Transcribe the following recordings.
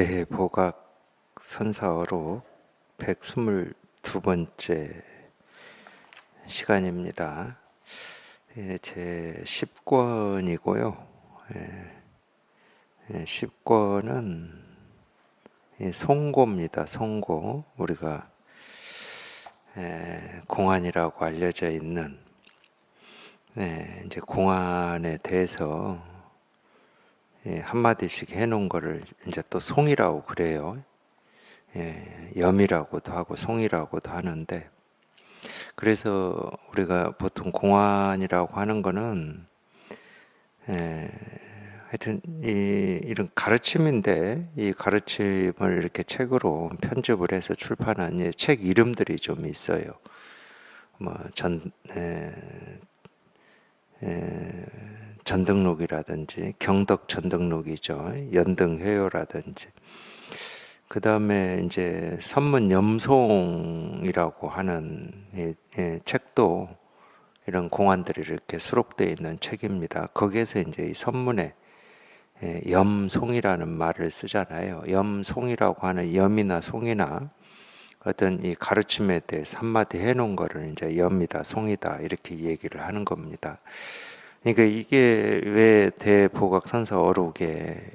대보각 선사어록 122번째 시간입니다. 제 10권이고요. 10권은 송고입니다. 송고. 우리가 공안이라고 알려져 있는 이제 공안에 대해서 한마디씩 해놓은 거를 이제 또 송이라고 그래요. 염이라고도 하고 송이라고도 하는데, 그래서 우리가 보통 공안이라고 하는 거는 하여튼 이런 가르침인데, 이 가르침을 이렇게 책으로 편집을 해서 출판한 책 이름들이 좀 있어요. 전등록이라든지 경덕 전등록이죠. 연등회요라든지. 그 다음에 이제 선문염송이라고 하는 책도 이런 공안들이 이렇게 수록되어 있는 책입니다. 거기에서 이제 이 선문에 염송이라는 말을 쓰잖아요. 염송이라고 하는 염이나 송이나 어떤 이 가르침에 대해서 한마디 해놓은 거를 이제 염이다, 송이다 이렇게 얘기를 하는 겁니다. 그러니까 이게 왜 대보각선사 어록에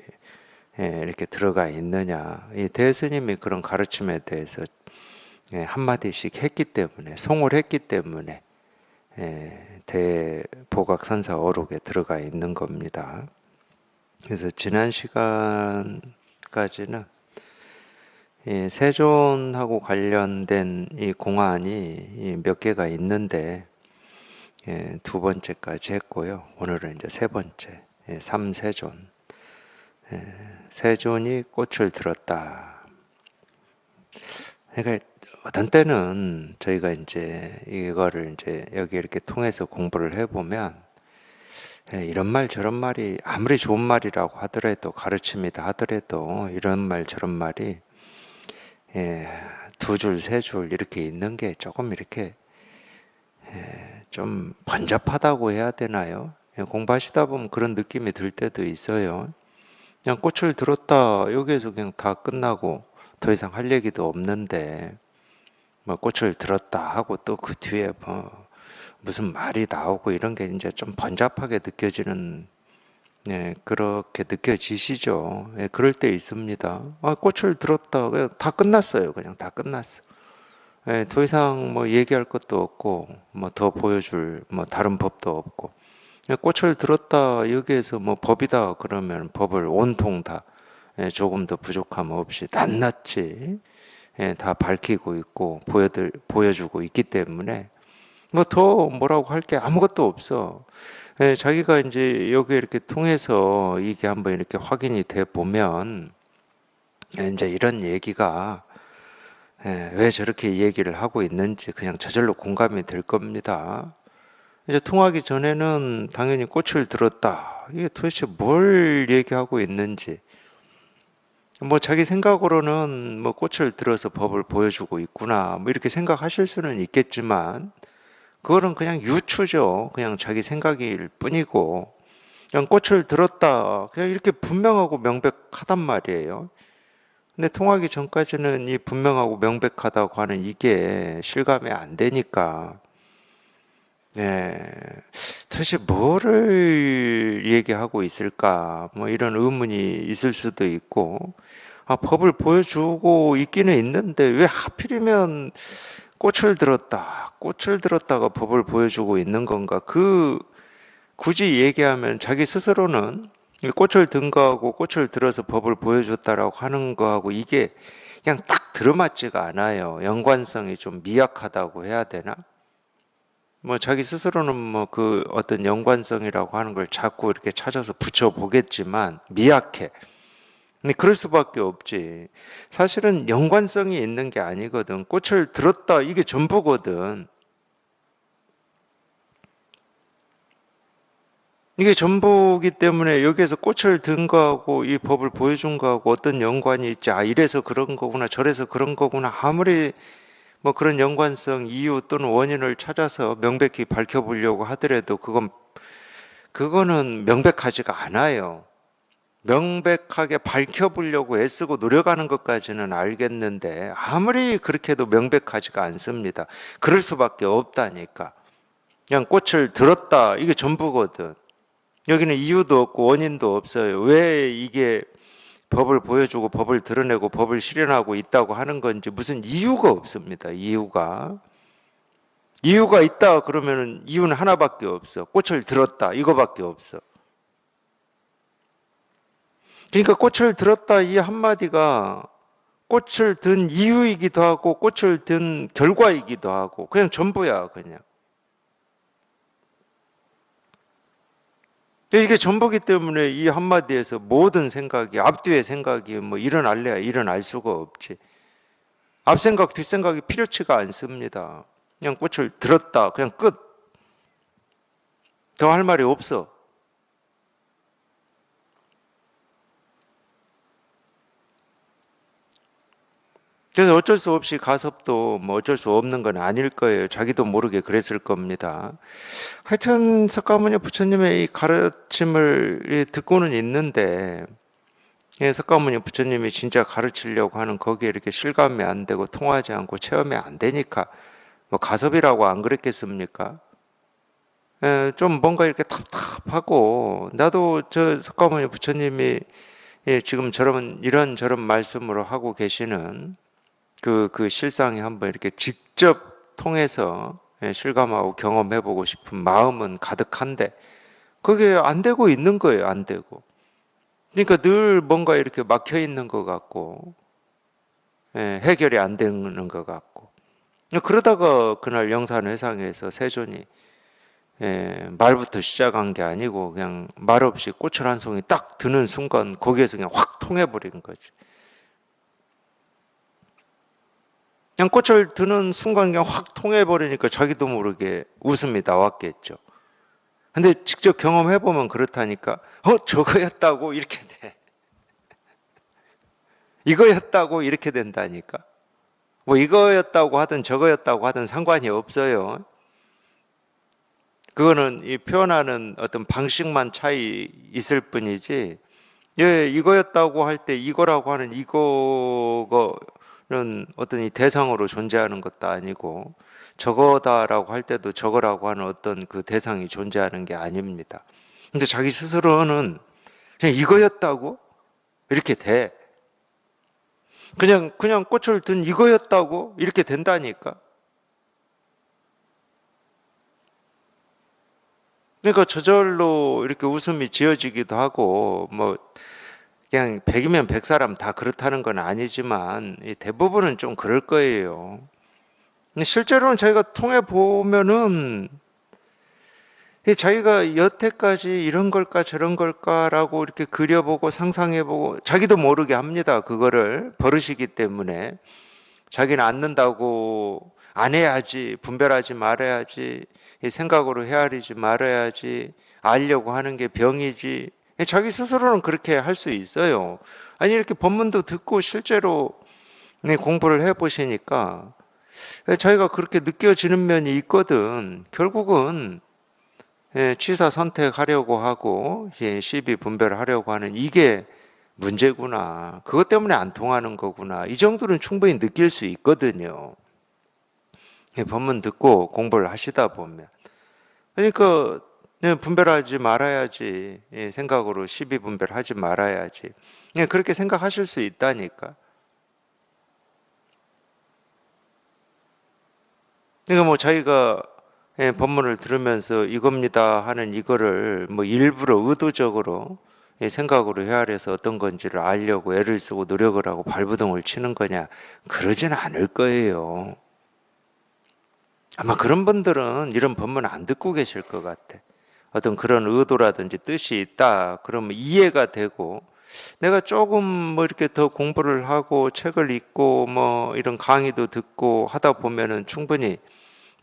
이렇게 들어가 있느냐, 이 대스님이 그런 가르침에 대해서 한마디씩 했기 때문에, 송을 했기 때문에 대보각선사 어록에 들어가 있는 겁니다. 그래서 지난 시간까지는 세존하고 관련된 이 공안이 몇 개가 있는데 두 번째까지 했고요. 오늘은 이제 세 번째, 삼세존. 세존이 꽃을 들었다. 그러니까 어떤 때는 저희가 이제 이거를 이제 여기 이렇게 통해서 공부를 해보면 이런 말 저런 말이 아무리 좋은 말이라고 하더라도, 가르침이다 하더라도 이런 말 저런 말이 두 줄, 세 줄 이렇게 있는 게 조금 이렇게 좀 번잡하다고 해야 되나요? 공부하시다 보면 그런 느낌이 들 때도 있어요. 그냥 꽃을 들었다, 여기에서 그냥 다 끝나고 더 이상 할 얘기도 없는데, 뭐 꽃을 들었다 하고 또 그 뒤에 뭐 무슨 말이 나오고 이런 게 이제 좀 번잡하게 느껴지는, 그렇게 느껴지시죠? 그럴 때 있습니다. 꽃을 들었다, 그냥 다 끝났어요. 그냥 다 끝났어. 더 이상 뭐 얘기할 것도 없고, 뭐 더 보여줄 뭐 다른 법도 없고, 꽃을 들었다, 여기에서 뭐 법이다 그러면 법을 온통 다 조금 더 부족함 없이 낱낱이 다 밝히고 있고 보여주고 있기 때문에 뭐 더 뭐라고 할 게 아무것도 없어. 자기가 이제 여기 이렇게 통해서 이게 한번 이렇게 확인이 돼 보면 이제 이런 얘기가 왜 저렇게 얘기를 하고 있는지 그냥 저절로 공감이 될 겁니다. 이제 통하기 전에는 당연히 꽃을 들었다, 이게 도대체 뭘 얘기하고 있는지, 뭐 자기 생각으로는 뭐 꽃을 들어서 법을 보여주고 있구나 뭐 이렇게 생각하실 수는 있겠지만, 그거는 그냥 유추죠. 그냥 자기 생각일 뿐이고, 그냥 꽃을 들었다 그냥 이렇게 분명하고 명백하단 말이에요. 근데 통하기 전까지는 이 분명하고 명백하다고 하는 이게 실감이 안 되니까 도대체 뭐를 얘기하고 있을까, 뭐 이런 의문이 있을 수도 있고, 법을 보여주고 있기는 있는데 왜 하필이면 꽃을 들었다가 법을 보여주고 있는 건가? 굳이 얘기하면 자기 스스로는 꽃을 든 거하고 꽃을 들어서 법을 보여줬다라고 하는 거하고 이게 그냥 딱 들어맞지가 않아요. 연관성이 좀 미약하다고 해야 되나? 뭐 자기 스스로는 뭐 그 어떤 연관성이라고 하는 걸 자꾸 이렇게 찾아서 붙여보겠지만 미약해. 근데 그럴 수밖에 없지. 사실은 연관성이 있는 게 아니거든. 꽃을 들었다, 이게 전부거든. 이게 전부기 때문에 여기에서 꽃을 든 거하고 이 법을 보여준 거하고 어떤 연관이 있지, 이래서 그런 거구나 저래서 그런 거구나, 아무리 뭐 그런 연관성, 이유 또는 원인을 찾아서 명백히 밝혀보려고 하더라도 그거는 명백하지가 않아요. 명백하게 밝혀보려고 애쓰고 노력하는 것까지는 알겠는데 아무리 그렇게 해도 명백하지가 않습니다. 그럴 수밖에 없다니까. 그냥 꽃을 들었다, 이게 전부거든. 여기는 이유도 없고 원인도 없어요. 왜 이게 법을 보여주고 법을 드러내고 법을 실현하고 있다고 하는 건지 무슨 이유가 없습니다. 이유가 있다 그러면은 이유는 하나밖에 없어. 꽃을 들었다, 이거밖에 없어. 그러니까 꽃을 들었다 이 한마디가 꽃을 든 이유이기도 하고 꽃을 든 결과이기도 하고 그냥 전부야. 그냥 이게 전부기 때문에 이 한마디에서 모든 생각이, 앞뒤의 생각이 뭐 일어날래야 일어날 수가 없지. 앞생각 뒷생각이 필요치가 않습니다. 그냥 꽃을 들었다, 그냥 끝. 더 할 말이 없어. 그래서 어쩔 수 없이 가섭도 뭐 어쩔 수 없는 건 아닐 거예요. 자기도 모르게 그랬을 겁니다. 하여튼 석가모니 부처님의 이 가르침을 듣고는 있는데, 석가모니 부처님이 진짜 가르치려고 하는 거기에 이렇게 실감이 안 되고 통하지 않고 체험이 안 되니까 뭐 가섭이라고 안 그랬겠습니까? 좀 뭔가 이렇게 답답하고, 나도 저 석가모니 부처님이 지금 이런저런 말씀으로 하고 계시는 그 실상이 한번 이렇게 직접 통해서 실감하고 경험해보고 싶은 마음은 가득한데 그게 안 되고 있는 거예요. 안 되고. 그러니까 늘 뭔가 이렇게 막혀 있는 것 같고 해결이 안 되는 것 같고, 그러다가 그날 영산회상에서 세존이 말부터 시작한 게 아니고 그냥 말없이 꽃을 한 송이 딱 드는 순간 거기에서 그냥 확 통해버린 거지. 그냥 꽃을 드는 순간 그냥 확 통해버리니까 자기도 모르게 웃음이 나왔겠죠. 근데 직접 경험해보면 그렇다니까. 저거였다고 이렇게 돼. 이거였다고 이렇게 된다니까. 뭐 이거였다고 하든 저거였다고 하든 상관이 없어요. 그거는 이 표현하는 어떤 방식만 차이 있을 뿐이지, 이거였다고 할 때 이거라고 하는 이거는 어떤 이 대상으로 존재하는 것도 아니고, 저거다라고 할 때도 저거라고 하는 어떤 그 대상이 존재하는 게 아닙니다. 근데 자기 스스로는 그냥 이거였다고 이렇게 돼. 그냥 꽃을 든 이거였다고 이렇게 된다니까. 그러니까 저절로 이렇게 웃음이 지어지기도 하고, 뭐 그냥 100이면 100사람 다 그렇다는 건 아니지만 대부분은 좀 그럴 거예요. 근데 실제로는 자기가 통해 보면은 자기가 여태까지 이런 걸까 저런 걸까라고 이렇게 그려보고 상상해보고 자기도 모르게 합니다. 그거를 버릇이기 때문에. 자기는 않는다고 안 해야지, 분별하지 말아야지, 생각으로 헤아리지 말아야지, 알려고 하는 게 병이지. 자기 스스로는 그렇게 할 수 있어요. 아니 이렇게 법문도 듣고 실제로 공부를 해보시니까 자기가 그렇게 느껴지는 면이 있거든. 결국은 취사 선택하려고 하고 시비 분별하려고 하는 이게 문제구나. 그것 때문에 안 통하는 거구나. 이 정도는 충분히 느낄 수 있거든요. 법문 듣고 공부를 하시다 보면. 그러니까 분별하지 말아야지. 생각으로 시비 분별하지 말아야지. 그렇게 생각하실 수 있다니까. 그러니까 뭐 자기가 법문을 들으면서 이겁니다 하는 이거를 뭐 일부러 의도적으로 생각으로 헤아려서 어떤 건지를 알려고 애를 쓰고 노력을 하고 발버둥을 치는 거냐, 그러지는 않을 거예요. 아마 그런 분들은 이런 법문 안 듣고 계실 것 같아. 어떤 그런 의도라든지 뜻이 있다 그러면 이해가 되고, 내가 조금 뭐 이렇게 더 공부를 하고 책을 읽고 뭐 이런 강의도 듣고 하다 보면은 충분히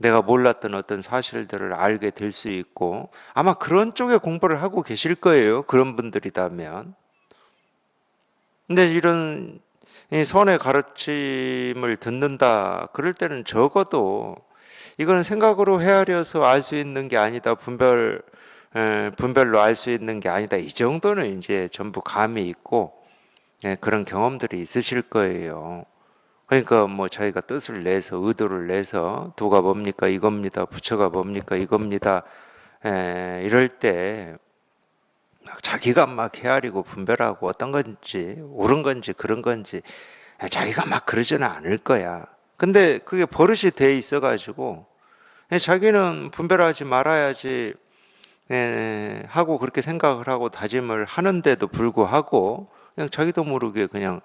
내가 몰랐던 어떤 사실들을 알게 될 수 있고, 아마 그런 쪽에 공부를 하고 계실 거예요. 그런 분들이라면. 근데 이런 선의 가르침을 듣는다 그럴 때는 적어도 이거는 생각으로 헤아려서 알 수 있는 게 아니다, 분별을 분별로 알 수 있는 게 아니다. 이 정도는 이제 전부 감이 있고 그런 경험들이 있으실 거예요. 그러니까 뭐 자기가 뜻을 내서 의도를 내서 도가 뭡니까 이겁니다. 부처가 뭡니까 이겁니다. 이럴 때 막 자기가 막 헤아리고 분별하고 어떤 건지 옳은 건지 그런 건지 자기가 막 그러지는 않을 거야. 근데 그게 버릇이 돼 있어가지고 자기는 분별하지 말아야지 하고 그렇게 생각을 하고 다짐을 하는데도 불구하고 그냥 자기도 모르게 그냥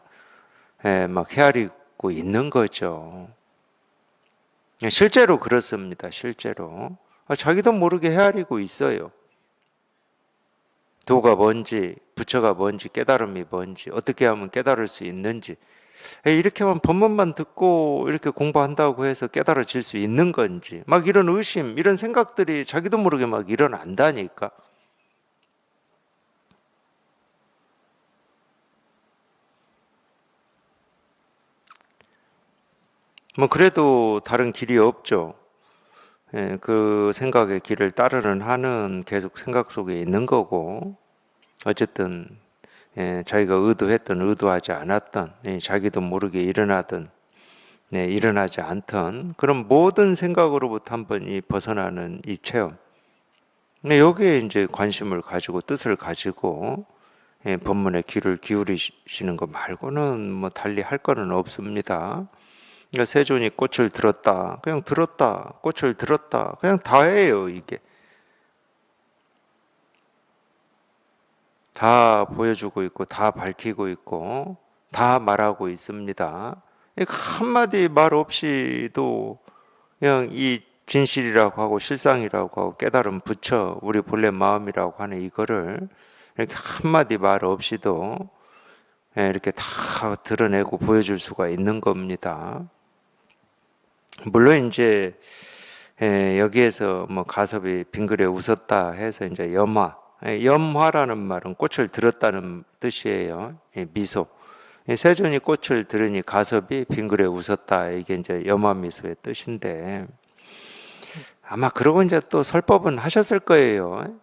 막 헤아리고 있는 거죠. 실제로 그렇습니다. 실제로 자기도 모르게 헤아리고 있어요. 도가 뭔지, 부처가 뭔지, 깨달음이 뭔지, 어떻게 하면 깨달을 수 있는지. 이렇게만 법문만 듣고 이렇게 공부한다고 해서 깨달아질 수 있는 건지, 막 이런 의심, 이런 생각들이 자기도 모르게 막 일어난다니까. 뭐 그래도 다른 길이 없죠. 그 생각의 길을 따르는 한은 계속 생각 속에 있는 거고, 어쨌든 자기가 의도했던 의도하지 않았던 자기도 모르게 일어나던 일어나지 않던 그런 모든 생각으로부터 한번 벗어나는 이 체험. 여기에 이제 관심을 가지고 뜻을 가지고 법문에 귀를 기울이시는 것 말고는 뭐 달리 할 거는 없습니다. 그러니까 세존이 꽃을 들었다, 그냥 들었다, 꽃을 들었다, 그냥 다예요. 이게 다 보여주고 있고 다 밝히고 있고 다 말하고 있습니다. 한마디 말 없이도 그냥 이 진실이라고 하고 실상이라고 하고 깨달음 부처 우리 본래 마음이라고 하는 이거를 이렇게 한마디 말 없이도 이렇게 다 드러내고 보여줄 수가 있는 겁니다. 물론 이제 여기에서 뭐 가섭이 빙그레 웃었다 해서 이제 염화, 염화라는 말은 꽃을 들었다는 뜻이에요. 미소. 세존이 꽃을 들으니 가섭이 빙그레 웃었다. 이게 이제 염화미소의 뜻인데 아마 그러고 이제 또 설법은 하셨을 거예요.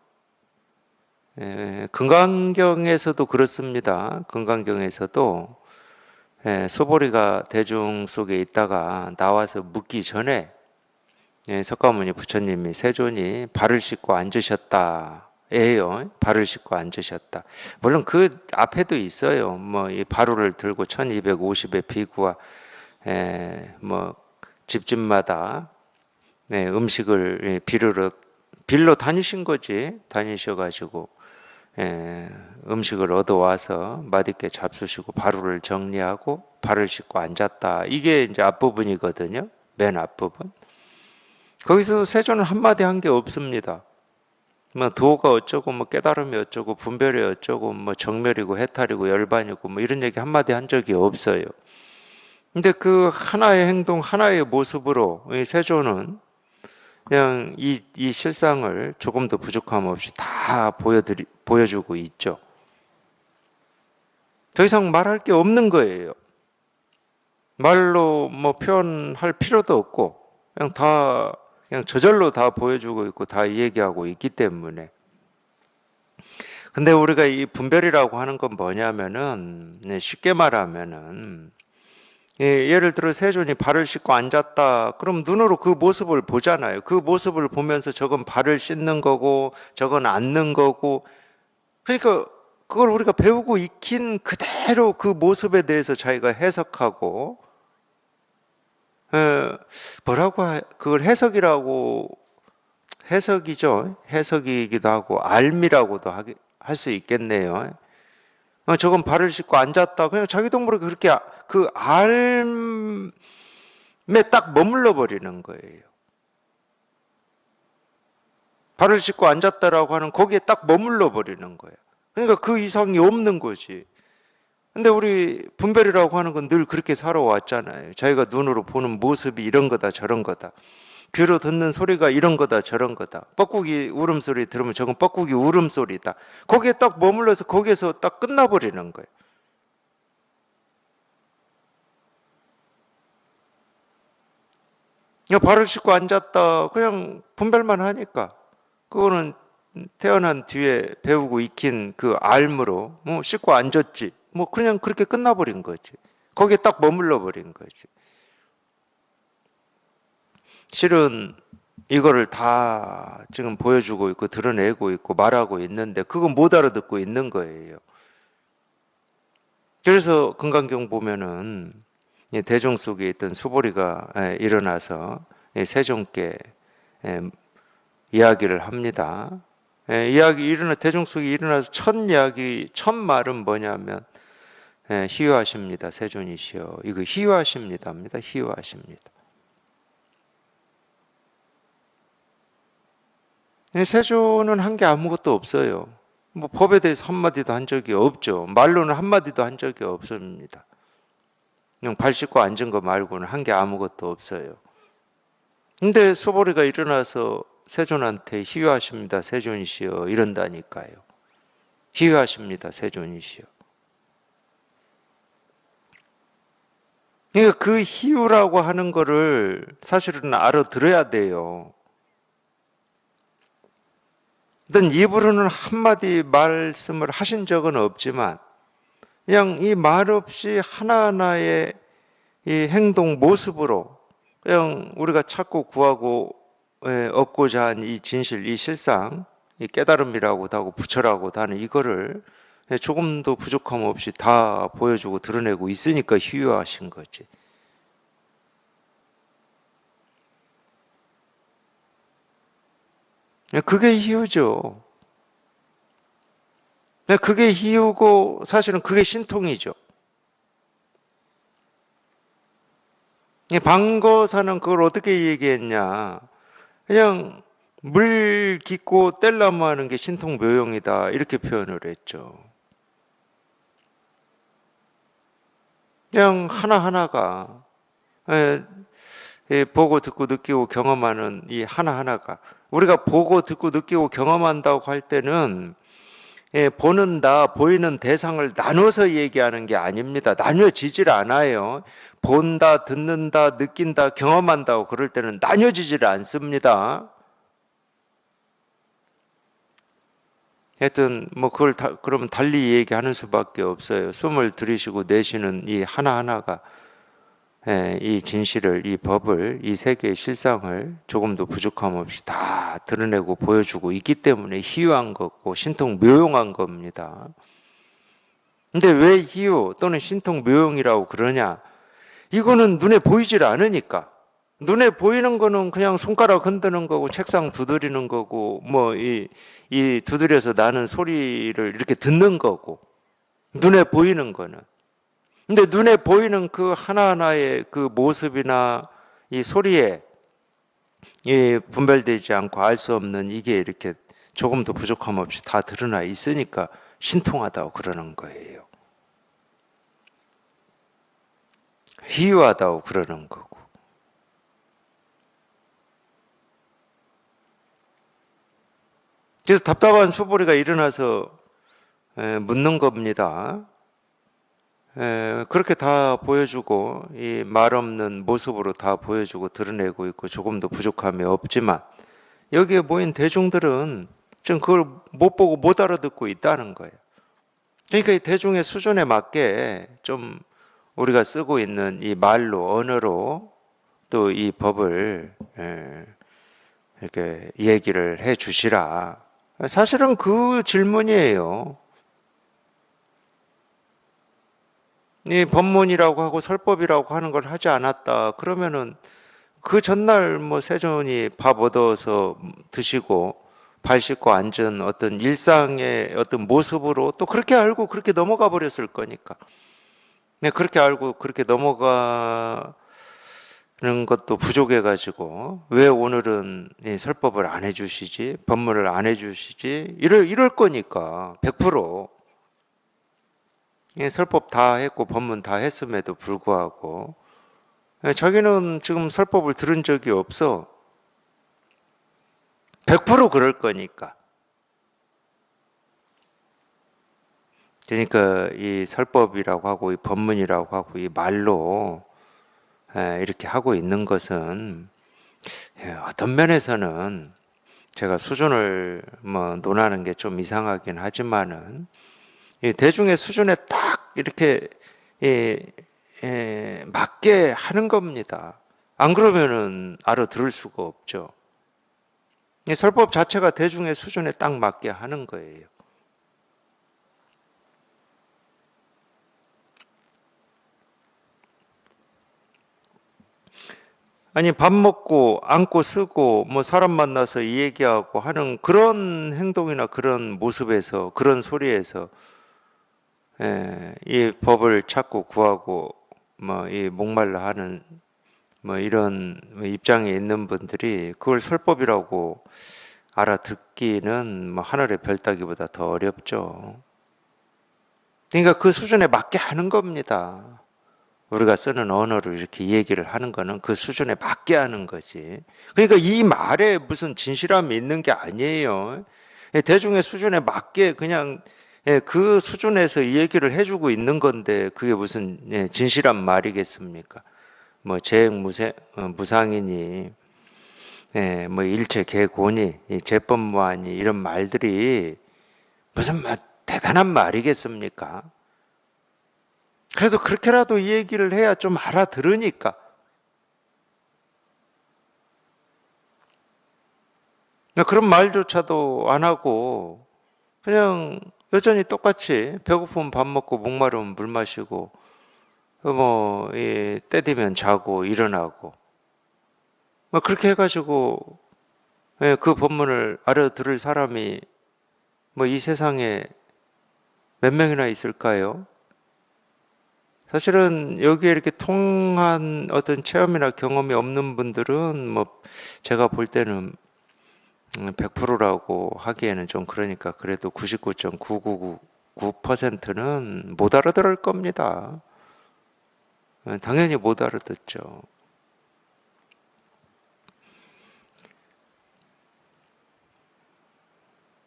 금강경에서도 그렇습니다. 금강경에서도 소보리가 대중 속에 있다가 나와서 묻기 전에 석가모니 부처님이 세존이 발을 씻고 앉으셨다. 예요. 발을 씻고 앉으셨다. 물론 그 앞에도 있어요. 뭐 이 바루를 들고 1250의 비구와 뭐 집집마다 음식을 빌로 다니신 거지. 다니셔가지고 음식을 얻어와서 맛있게 잡수시고 바루를 정리하고 발을 씻고 앉았다. 이게 이제 앞부분이거든요. 맨 앞부분. 거기서 세존은 한마디 한 게 없습니다. 뭐 도가 어쩌고 뭐 깨달음이 어쩌고 분별이 어쩌고 뭐 정멸이고 해탈이고 열반이고 뭐 이런 얘기 한마디 한 적이 없어요. 근데 그 하나의 행동 하나의 모습으로 이 세존은 그냥 이 실상을 조금도 부족함 없이 다 보여주고 있죠. 더 이상 말할 게 없는 거예요. 말로 뭐 표현할 필요도 없고 그냥 저절로 다 보여주고 있고 다 얘기하고 있기 때문에. 근데 우리가 이 분별이라고 하는 건 뭐냐면은 쉽게 말하면은 예를 들어 세존이 발을 씻고 앉았다. 그럼 눈으로 그 모습을 보잖아요. 그 모습을 보면서 저건 발을 씻는 거고 저건 앉는 거고 그러니까 그걸 우리가 배우고 익힌 그대로 그 모습에 대해서 자기가 해석하고 그걸 해석이죠. 해석이기도 하고 알미라고도 할 수 있겠네요. 저건 발을 씻고 앉았다. 그냥 자기도 모르게 그렇게 그 알에 딱 머물러 버리는 거예요. 발을 씻고 앉았다라고 하는 거기에 딱 머물러 버리는 거예요. 그러니까 그 이상이 없는 거지. 근데 우리 분별이라고 하는 건 늘 그렇게 살아왔잖아요. 자기가 눈으로 보는 모습이 이런 거다 저런 거다. 귀로 듣는 소리가 이런 거다 저런 거다. 뻐꾸기 울음소리 들으면 저건 뻐꾸기 울음소리다. 거기에 딱 머물러서 거기에서 딱 끝나버리는 거예요. 발을 씻고 앉았다. 그냥 분별만 하니까. 그거는 태어난 뒤에 배우고 익힌 그 알므로 뭐 씻고 앉았지. 뭐 그냥 그렇게 끝나버린 거지. 거기에 딱 머물러 버린 거지. 실은 이거를 다 지금 보여주고 있고 드러내고 있고 말하고 있는데 그건 못 알아듣고 있는 거예요. 그래서 금강경 보면은 대종 속에 있던 수보리가 일어나서 세종께 이야기를 합니다. 대종 속에 일어나서 첫 이야기, 첫 말은 뭐냐면 희유하십니다. 세존이시여. 이거 희유하십니다입니다. 희유하십니다. 세존은 한 게 아무것도 없어요. 뭐 법에 대해서 한마디도 한 적이 없죠. 말로는 한마디도 한 적이 없습니다. 그냥 발 씻고 앉은 거 말고는 한 게 아무것도 없어요. 근데 소보리가 일어나서 세존한테 희유하십니다. 세존이시여 이런다니까요. 희유하십니다. 세존이시여. 그러니까 그 희유라고 하는 거를 사실은 알아들어야 돼요. 어떤 입으로는 한마디 말씀을 하신 적은 없지만 그냥 이 말 없이 하나하나의 이 행동 모습으로 그냥 우리가 찾고 구하고 얻고자 한 이 진실, 이 실상, 이 깨달음이라고도 하고 부처라고도 하는 이거를 조금도 부족함 없이 다 보여주고 드러내고 있으니까 희유하신 거지. 그게 희유죠. 그게 희유고 사실은 그게 신통이죠. 방거사는 그걸 어떻게 얘기했냐. 그냥 물 깊고 뗄나무 하는 게 신통묘용이다 이렇게 표현을 했죠. 그냥 하나하나가 보고 듣고 느끼고 경험하는 이 하나하나가 우리가 보고 듣고 느끼고 경험한다고 할 때는 보는다, 보이는 대상을 나눠서 얘기하는 게 아닙니다. 나뉘어지질 않아요. 본다, 듣는다, 느낀다, 경험한다고 그럴 때는 나뉘어지질 않습니다. 하여튼 뭐 그걸 그러면 달리 얘기하는 수밖에 없어요. 숨을 들이쉬고 내쉬는 이 하나하나가 이 진실을, 이 법을, 이 세계의 실상을 조금도 부족함 없이 다 드러내고 보여주고 있기 때문에 희유한 거고 신통묘용한 겁니다. 근데 왜 희유 또는 신통묘용이라고 그러냐? 이거는 눈에 보이질 않으니까. 눈에 보이는 거는 그냥 손가락 흔드는 거고 책상 두드리는 거고 뭐 이 두드려서 나는 소리를 이렇게 듣는 거고 눈에 보이는 거는. 근데 눈에 보이는 그 하나하나의 그 모습이나 이 소리에 분별되지 않고 알 수 없는 이게 이렇게 조금도 부족함 없이 다 드러나 있으니까 신통하다고 그러는 거예요. 희유하다고 그러는 거고. 그래서 답답한 수보리가 일어나서 묻는 겁니다. 그렇게 다 보여주고 이 말 없는 모습으로 다 보여주고 드러내고 있고 조금도 부족함이 없지만 여기에 모인 대중들은 지금 그걸 못 보고 못 알아듣고 있다는 거예요. 그러니까 이 대중의 수준에 맞게 좀 우리가 쓰고 있는 이 말로 언어로 또 이 법을 이렇게 얘기를 해 주시라. 사실은 그 질문이에요. 이 법문이라고 하고 설법이라고 하는 걸 하지 않았다. 그러면은 그 전날 뭐 세존이 밥 얻어서 드시고 발 씻고 앉은 어떤 일상의 어떤 모습으로 또 그렇게 알고 그렇게 넘어가 버렸을 거니까. 네, 그렇게 알고 그렇게 넘어가는 것도 부족해가지고 왜 오늘은 설법을 안 해주시지? 법문을 안 해주시지? 이럴 거니까 100%. 설법 다 했고 법문 다 했음에도 불구하고 자기는 지금 설법을 들은 적이 없어. 100% 그럴 거니까. 그러니까 이 설법이라고 하고 이 법문이라고 하고 이 말로 이렇게 하고 있는 것은 어떤 면에서는 제가 수준을 뭐 논하는 게 좀 이상하긴 하지만은 이 대중의 수준에 딱 이렇게 맞게 하는 겁니다. 안 그러면은 알아들을 수가 없죠. 이 설법 자체가 대중의 수준에 딱 맞게 하는 거예요. 아니, 밥 먹고 앉고 쓰고 뭐 사람 만나서 이 얘기하고 하는 그런 행동이나 그런 모습에서, 그런 소리에서 이 법을 찾고 구하고 뭐 이 목말라 하는 뭐 이런 입장에 있는 분들이 그걸 설법이라고 알아듣기는 뭐 하늘의 별 따기보다 더 어렵죠. 그러니까 그 수준에 맞게 하는 겁니다. 우리가 쓰는 언어로 이렇게 얘기를 하는 거는 그 수준에 맞게 하는 거지. 그러니까 이 말에 무슨 진실함이 있는 게 아니에요. 대중의 수준에 맞게 그냥 그 수준에서 이 얘기를 해주고 있는 건데 그게 무슨 진실한 말이겠습니까? 뭐 무상이니 뭐 일체계고니 제법무하니 이런 말들이 무슨 대단한 말이겠습니까? 그래도 그렇게라도 이 얘기를 해야 좀 알아들으니까. 그런 말조차도 안 하고 그냥 여전히 똑같이 배고프면 밥 먹고 목마르면 물 마시고 때 되면 자고 일어나고 뭐 그렇게 해가지고 그 법문을 알아들을 사람이 뭐 이 세상에 몇 명이나 있을까요? 사실은 여기에 이렇게 통한 어떤 체험이나 경험이 없는 분들은 뭐 제가 볼 때는 100%라고 하기에는 좀 그러니까 그래도 99.9999%는 못 알아들을 겁니다. 당연히 못 알아듣죠.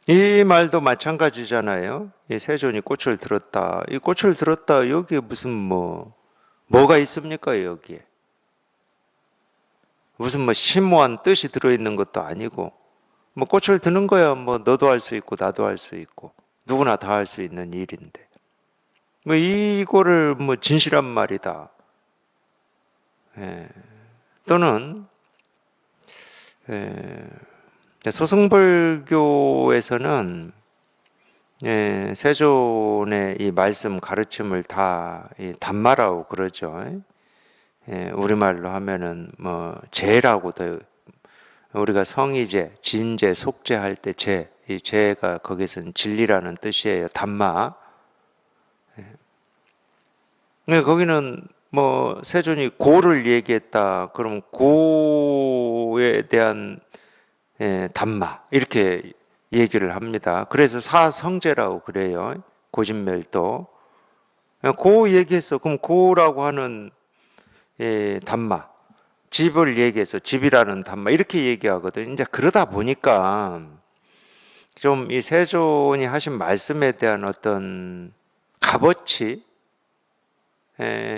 이 말도 마찬가지잖아요. 이 세존이 꽃을 들었다. 이 꽃을 들었다. 여기에 무슨 뭐가 있습니까? 여기에. 무슨 심오한 뜻이 들어있는 것도 아니고, 뭐 꽃을 드는 거야. 뭐 너도 할 수 있고, 나도 할 수 있고, 누구나 다 할 수 있는 일인데. 뭐 이거를 진실한 말이다. 또는, 소승불교에서는 세존의 이 말씀 가르침을 다 담마라고 그러죠. 우리말로 하면은 제라고도 우리가 성의제, 진제, 속제 할 때 제, 이 제가 거기서는 진리라는 뜻이에요. 담마. 거기는 세존이 고를 얘기했다. 그럼 고에 대한 담마 이렇게 얘기를 합니다. 그래서 사성제라고 그래요. 고진멸도. 고 얘기했어. 그럼 고라고 하는 담마. 집을 얘기해서 집이라는 담마 이렇게 얘기하거든. 이제 그러다 보니까 좀 이 세존이 하신 말씀에 대한 어떤 값어치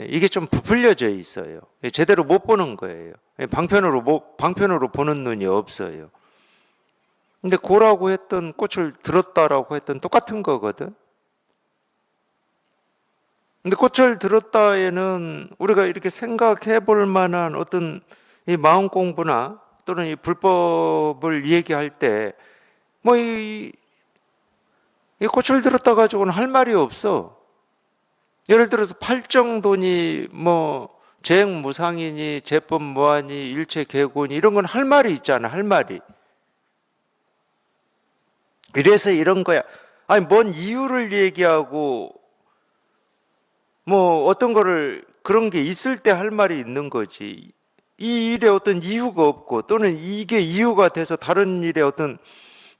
이게 좀 부풀려져 있어요. 제대로 못 보는 거예요. 방편으로 보는 눈이 없어요. 근데 고라고 했던 꽃을 들었다라고 했던 똑같은 거거든. 근데 꽃을 들었다에는 우리가 이렇게 생각해 볼 만한 어떤 이 마음 공부나 또는 이 불법을 얘기할 때 이 꽃을 들었다 가지고는 할 말이 없어. 예를 들어서 팔정도니 재행무상이니 제법무하니 일체계고니 이런 건 할 말이 있잖아. 할 말이. 이래서 이런 거야. 아니 뭔 이유를 얘기하고 어떤 거를 그런 게 있을 때 할 말이 있는 거지. 이 일에 어떤 이유가 없고 또는 이게 이유가 돼서 다른 일에 어떤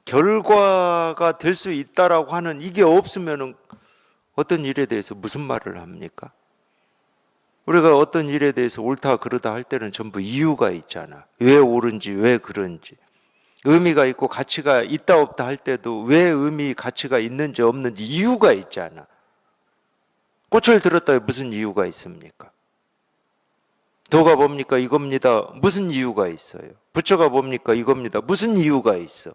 결과가 될 수 있다라고 하는 이게 없으면은 어떤 일에 대해서 무슨 말을 합니까? 우리가 어떤 일에 대해서 옳다 그르다 할 때는 전부 이유가 있잖아. 왜 옳은지 왜 그런지. 의미가 있고 가치가 있다 없다 할 때도 왜 의미 가치가 있는지 없는지 이유가 있잖아. 꽃을 들었다에 무슨 이유가 있습니까? 도가 뭡니까? 이겁니다. 무슨 이유가 있어요? 부처가 뭡니까? 이겁니다. 무슨 이유가 있어?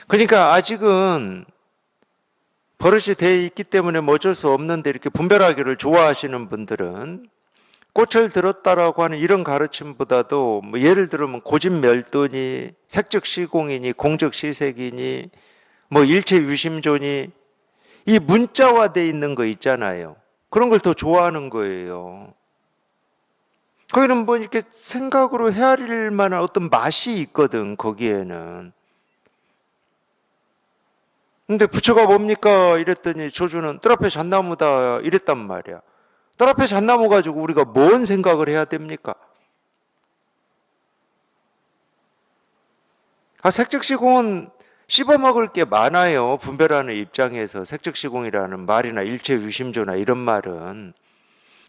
그러니까 아직은 버릇이 돼 있기 때문에 뭐 어쩔 수 없는데 이렇게 분별하기를 좋아하시는 분들은 꽃을 들었다라고 하는 이런 가르침보다도 뭐 예를 들면 고집멸도니 색즉시공이니 공적시색이니 뭐 일체유심조니 이 문자화돼 있는 거 있잖아요. 그런 걸 더 좋아하는 거예요. 거기는 뭐 이렇게 생각으로 헤아릴 만한 어떤 맛이 있거든, 거기에는. 근데 부처가 뭡니까? 이랬더니 조주는 뜰 앞에 잣나무다 이랬단 말이야. 뜰 앞에 잣나무 가지고 우리가 뭔 생각을 해야 됩니까? 색즉시공은 씹어먹을 게 많아요. 분별하는 입장에서 색즉시공이라는 말이나 일체유심조나 이런 말은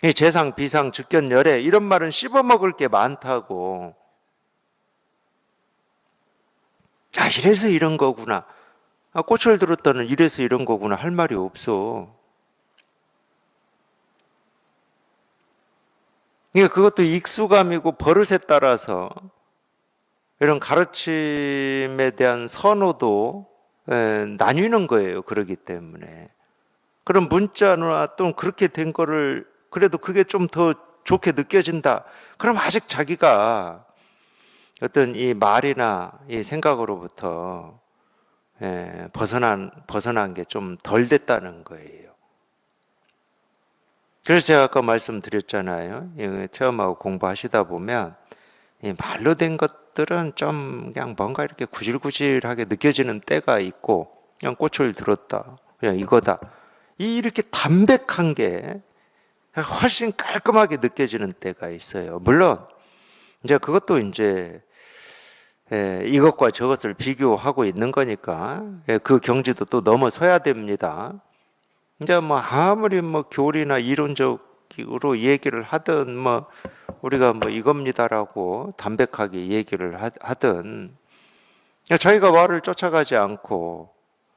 이 재상, 비상, 즉견, 열애 이런 말은 씹어먹을 게 많다고. 이래서 이런 거구나. 꽃을 들었다는 이래서 이런 거구나 할 말이 없어. 그러니까 그것도 익수감이고 버릇에 따라서 이런 가르침에 대한 선호도 나뉘는 거예요. 그러기 때문에. 그런 문자나 또는 그렇게 된 거를 그래도 그게 좀 더 좋게 느껴진다. 그럼 아직 자기가 어떤 이 말이나 이 생각으로부터 벗어난 게 좀 덜 됐다는 거예요. 그래서 제가 아까 말씀드렸잖아요. 체험하고 공부하시다 보면 이 말로 된 것들은 좀 그냥 뭔가 이렇게 구질구질하게 느껴지는 때가 있고 그냥 꽃을 들었다. 그냥 이거다. 이렇게 담백한 게 훨씬 깔끔하게 느껴지는 때가 있어요. 물론 이제 그것도 이제 이것과 저것을 비교하고 있는 거니까 그 경지도 또 넘어서야 됩니다. 이제 뭐 아무리 뭐 교리나 이론적으로 얘기를 하든 뭐 우리가 뭐 이겁니다라고 담백하게 얘기를 하든 자기가 말을 쫓아가지 않고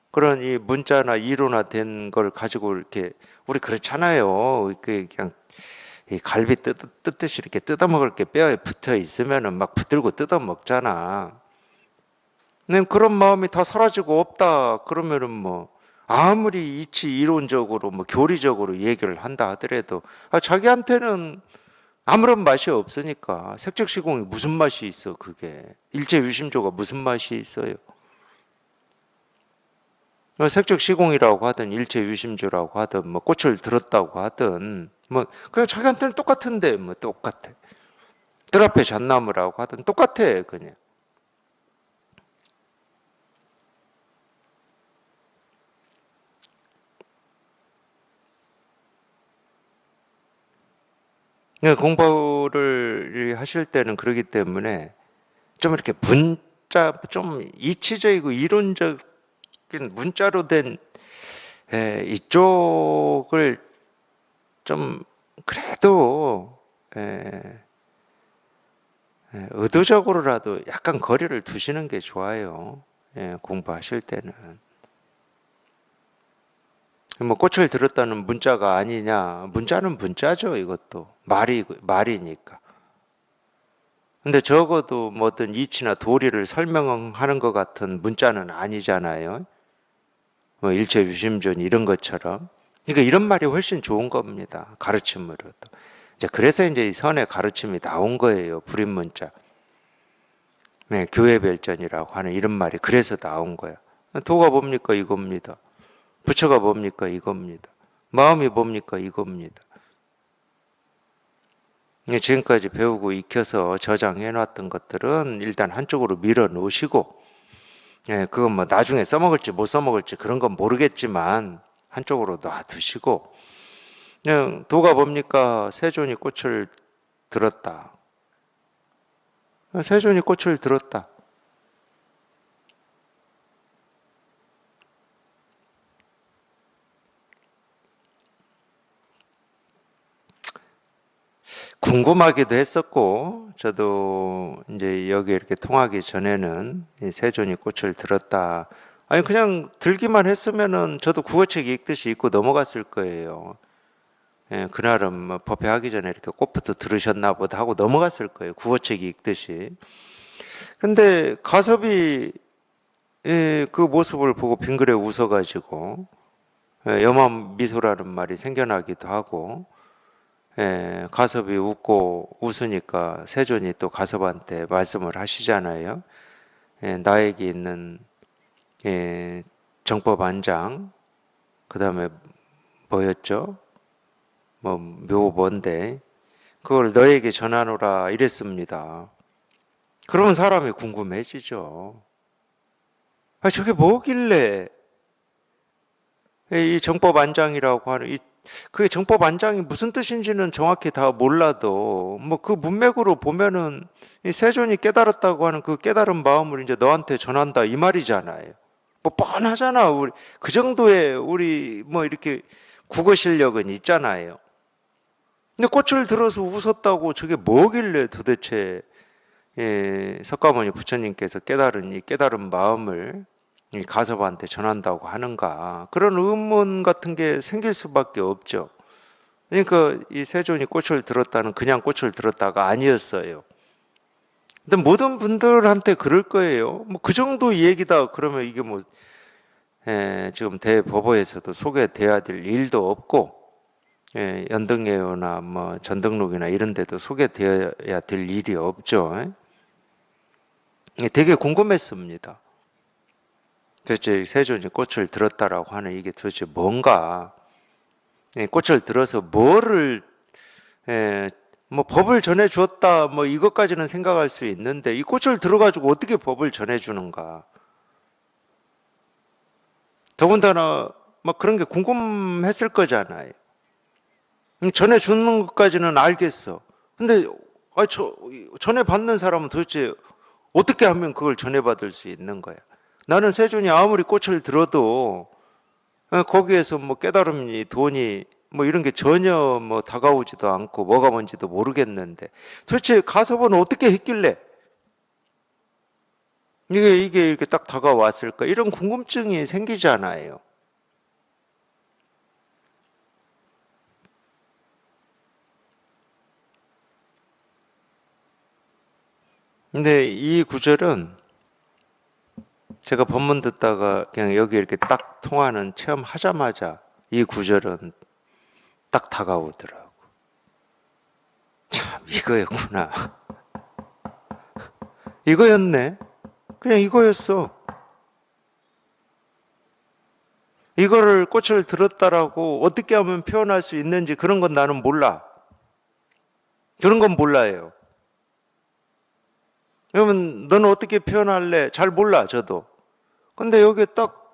그런 이 문자나 이론화된 걸 가지고 이렇게 우리 그렇잖아요. 그냥 이 갈비 뜯듯이 이렇게 뜯어먹을 게 뼈에 붙어 있으면은 막 붙들고 뜯어먹잖아. 근데 그런 마음이 다 사라지고 없다. 그러면은 뭐 아무리 이치 이론적으로 뭐 교리적으로 얘기를 한다 하더라도 자기한테는 아무런 맛이 없으니까 색즉시공이 무슨 맛이 있어 그게. 일체유심조가 무슨 맛이 있어요. 색즉시공이라고 하든 일체유심조라고 하든 뭐 꽃을 들었다고 하든 뭐 그냥 자기한테는 똑같은데 뭐 똑같아. 뜰 앞에 잣나무라고 하든 똑같아 그냥. 공부를 하실 때는 그러기 때문에 좀 이렇게 문자 좀 이치적이고 이론적인 문자로 된 이쪽을 좀 그래도 의도적으로라도 약간 거리를 두시는 게 좋아요. 공부하실 때는. 뭐 꽃을 들었다는 문자가 아니냐. 문자는 문자죠, 이것도. 말이니까. 근데 적어도 뭐 어떤 이치나 도리를 설명하는 것 같은 문자는 아니잖아요. 뭐 일체유심존 이런 것처럼. 그러니까 이런 말이 훨씬 좋은 겁니다. 가르침으로도. 이제 그래서 이제 이 선의 가르침이 나온 거예요. 불임문자. 네, 교회별전이라고 하는 이런 말이 그래서 나온 거야. 도가 뭡니까? 이겁니다. 부처가 뭡니까? 이겁니다. 마음이 뭡니까? 이겁니다. 지금까지 배우고 익혀서 저장해 놨던 것들은 일단 한쪽으로 밀어 놓으시고, 그건 뭐 나중에 써먹을지 못 써먹을지 그런 건 모르겠지만, 한쪽으로 놔두시고, 그냥 도가 뭡니까? 세존이 꽃을 들었다. 세존이 꽃을 들었다. 궁금하기도 했었고, 저도 이제 여기 이렇게 통하기 전에는 세존이 꽃을 들었다. 아니, 그냥 들기만 했으면은 저도 국어책 읽듯이 읽고 넘어갔을 거예요. 그날은 뭐 법회하기 전에 이렇게 꽃부터 들으셨나 보다 하고 넘어갔을 거예요. 국어책 읽듯이. 근데 가섭이 그 모습을 보고 빙그레 웃어가지고 염한 미소라는 말이 생겨나기도 하고, 가섭이 웃고 웃으니까 세존이 또 가섭한테 말씀을 하시잖아요. 나에게 있는 정법 안장, 그 다음에 뭐였죠? 뭐 묘뭔데 그걸 너에게 전하노라 이랬습니다. 그러면 사람이 궁금해지죠. 저게 뭐길래 이 정법 안장이라고 하는 그 정법 안장이 무슨 뜻인지는 정확히 다 몰라도 뭐 그 문맥으로 보면은 이 세존이 깨달았다고 하는 그 깨달은 마음을 이제 너한테 전한다 이 말이잖아요. 뭐 뻔하잖아. 우리 그 정도의 우리 뭐 이렇게 국어 실력은 있잖아요. 근데 꽃을 들어서 웃었다고 저게 뭐길래 도대체 석가모니 부처님께서 깨달은 이 깨달은 마음을 이 가섭한테 전한다고 하는가, 그런 의문 같은 게 생길 수밖에 없죠. 그러니까 이 세존이 꽃을 들었다는 그냥 꽃을 들었다가 아니었어요. 근데 모든 분들한테 그럴 거예요. 뭐 그 정도 얘기다 그러면 이게 뭐 지금 대법원에서도 소개돼야 될 일도 없고, 연등예요나 뭐 전등록이나 이런 데도 소개되어야 될 일이 없죠. 되게 궁금했습니다. 도대체 세존이 꽃을 들었다라고 하는 이게 도대체 뭔가, 꽃을 들어서 뭐를, 뭐 법을 전해 주었다 뭐 이것까지는 생각할 수 있는데 이 꽃을 들어가지고 어떻게 법을 전해 주는가. 더군다나 막 그런 게 궁금했을 거잖아요. 전해 주는 것까지는 알겠어. 근데 전해 받는 사람은 도대체 어떻게 하면 그걸 전해 받을 수 있는 거야. 나는 세존이 아무리 꽃을 들어도 거기에서 뭐 깨달음이 돈이 뭐 이런 게 전혀 뭐 다가오지도 않고 뭐가 뭔지도 모르겠는데 도대체 가섭은 어떻게 했길래 이게 이렇게 딱 다가왔을까, 이런 궁금증이 생기잖아요. 근데 이 구절은 제가 법문 듣다가 그냥 여기 이렇게 딱 통하는 체험하자마자 이 구절은 딱 다가오더라고. 참 이거였구나. 이거였네. 그냥 이거였어. 이거를 꽃을 들었다라고 어떻게 하면 표현할 수 있는지 그런 건 나는 몰라. 그런 건 몰라요. 그러면 너는 어떻게 표현할래? 잘 몰라, 저도. 근데 여기 딱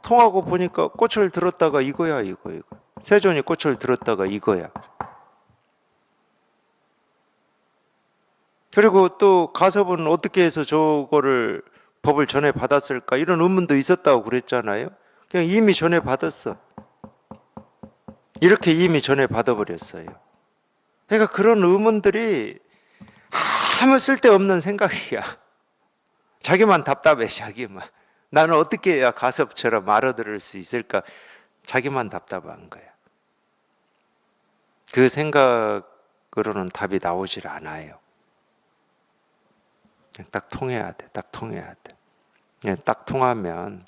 통하고 보니까 꽃을 들었다가 이거야, 이거. 세존이 꽃을 들었다가 이거야. 그리고 또 가섭은 어떻게 해서 저거를 법을 전해 받았을까? 이런 의문도 있었다고 그랬잖아요. 그냥 이미 전해 받았어. 이렇게 이미 전해 받아버렸어요. 그러니까 그런 의문들이 아무 쓸데없는 생각이야. 자기만 답답해, 자기만. 나는 어떻게 해야 가섭처럼 알아들을 수 있을까? 자기만 답답한 거야. 그 생각으로는 답이 나오질 않아요. 그냥 딱 통해야 돼, 딱 통해야 돼. 딱 통하면,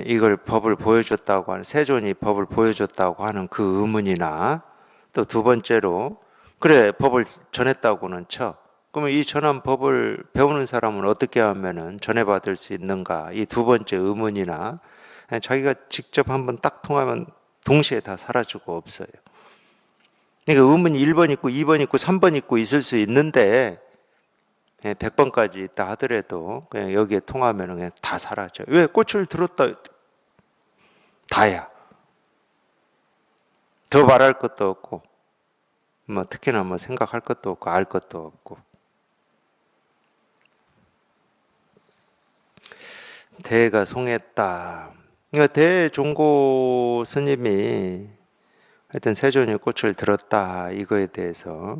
이걸 법을 보여줬다고 하는, 세존이 법을 보여줬다고 하는 그 의문이나, 또 두 번째로, 그래, 법을 전했다고는 쳐. 그러면 이 전한 법을 배우는 사람은 어떻게 하면은 전해받을 수 있는가? 이 두 번째 의문이나 자기가 직접 한번 딱 통하면 동시에 다 사라지고 없어요. 그러니까 의문이 1번 있고 2번 있고 3번 있고 있을 수 있는데 100번까지 있다 하더라도 그냥 여기에 통하면 그냥 다 사라져. 왜? 꽃을 들었다. 다야. 더 말할 것도 없고 뭐 특히나 뭐 생각할 것도 없고 알 것도 없고. 대가 송했다. 그러니까 대종고 스님이 하여튼 세존이 꽃을 들었다 이거에 대해서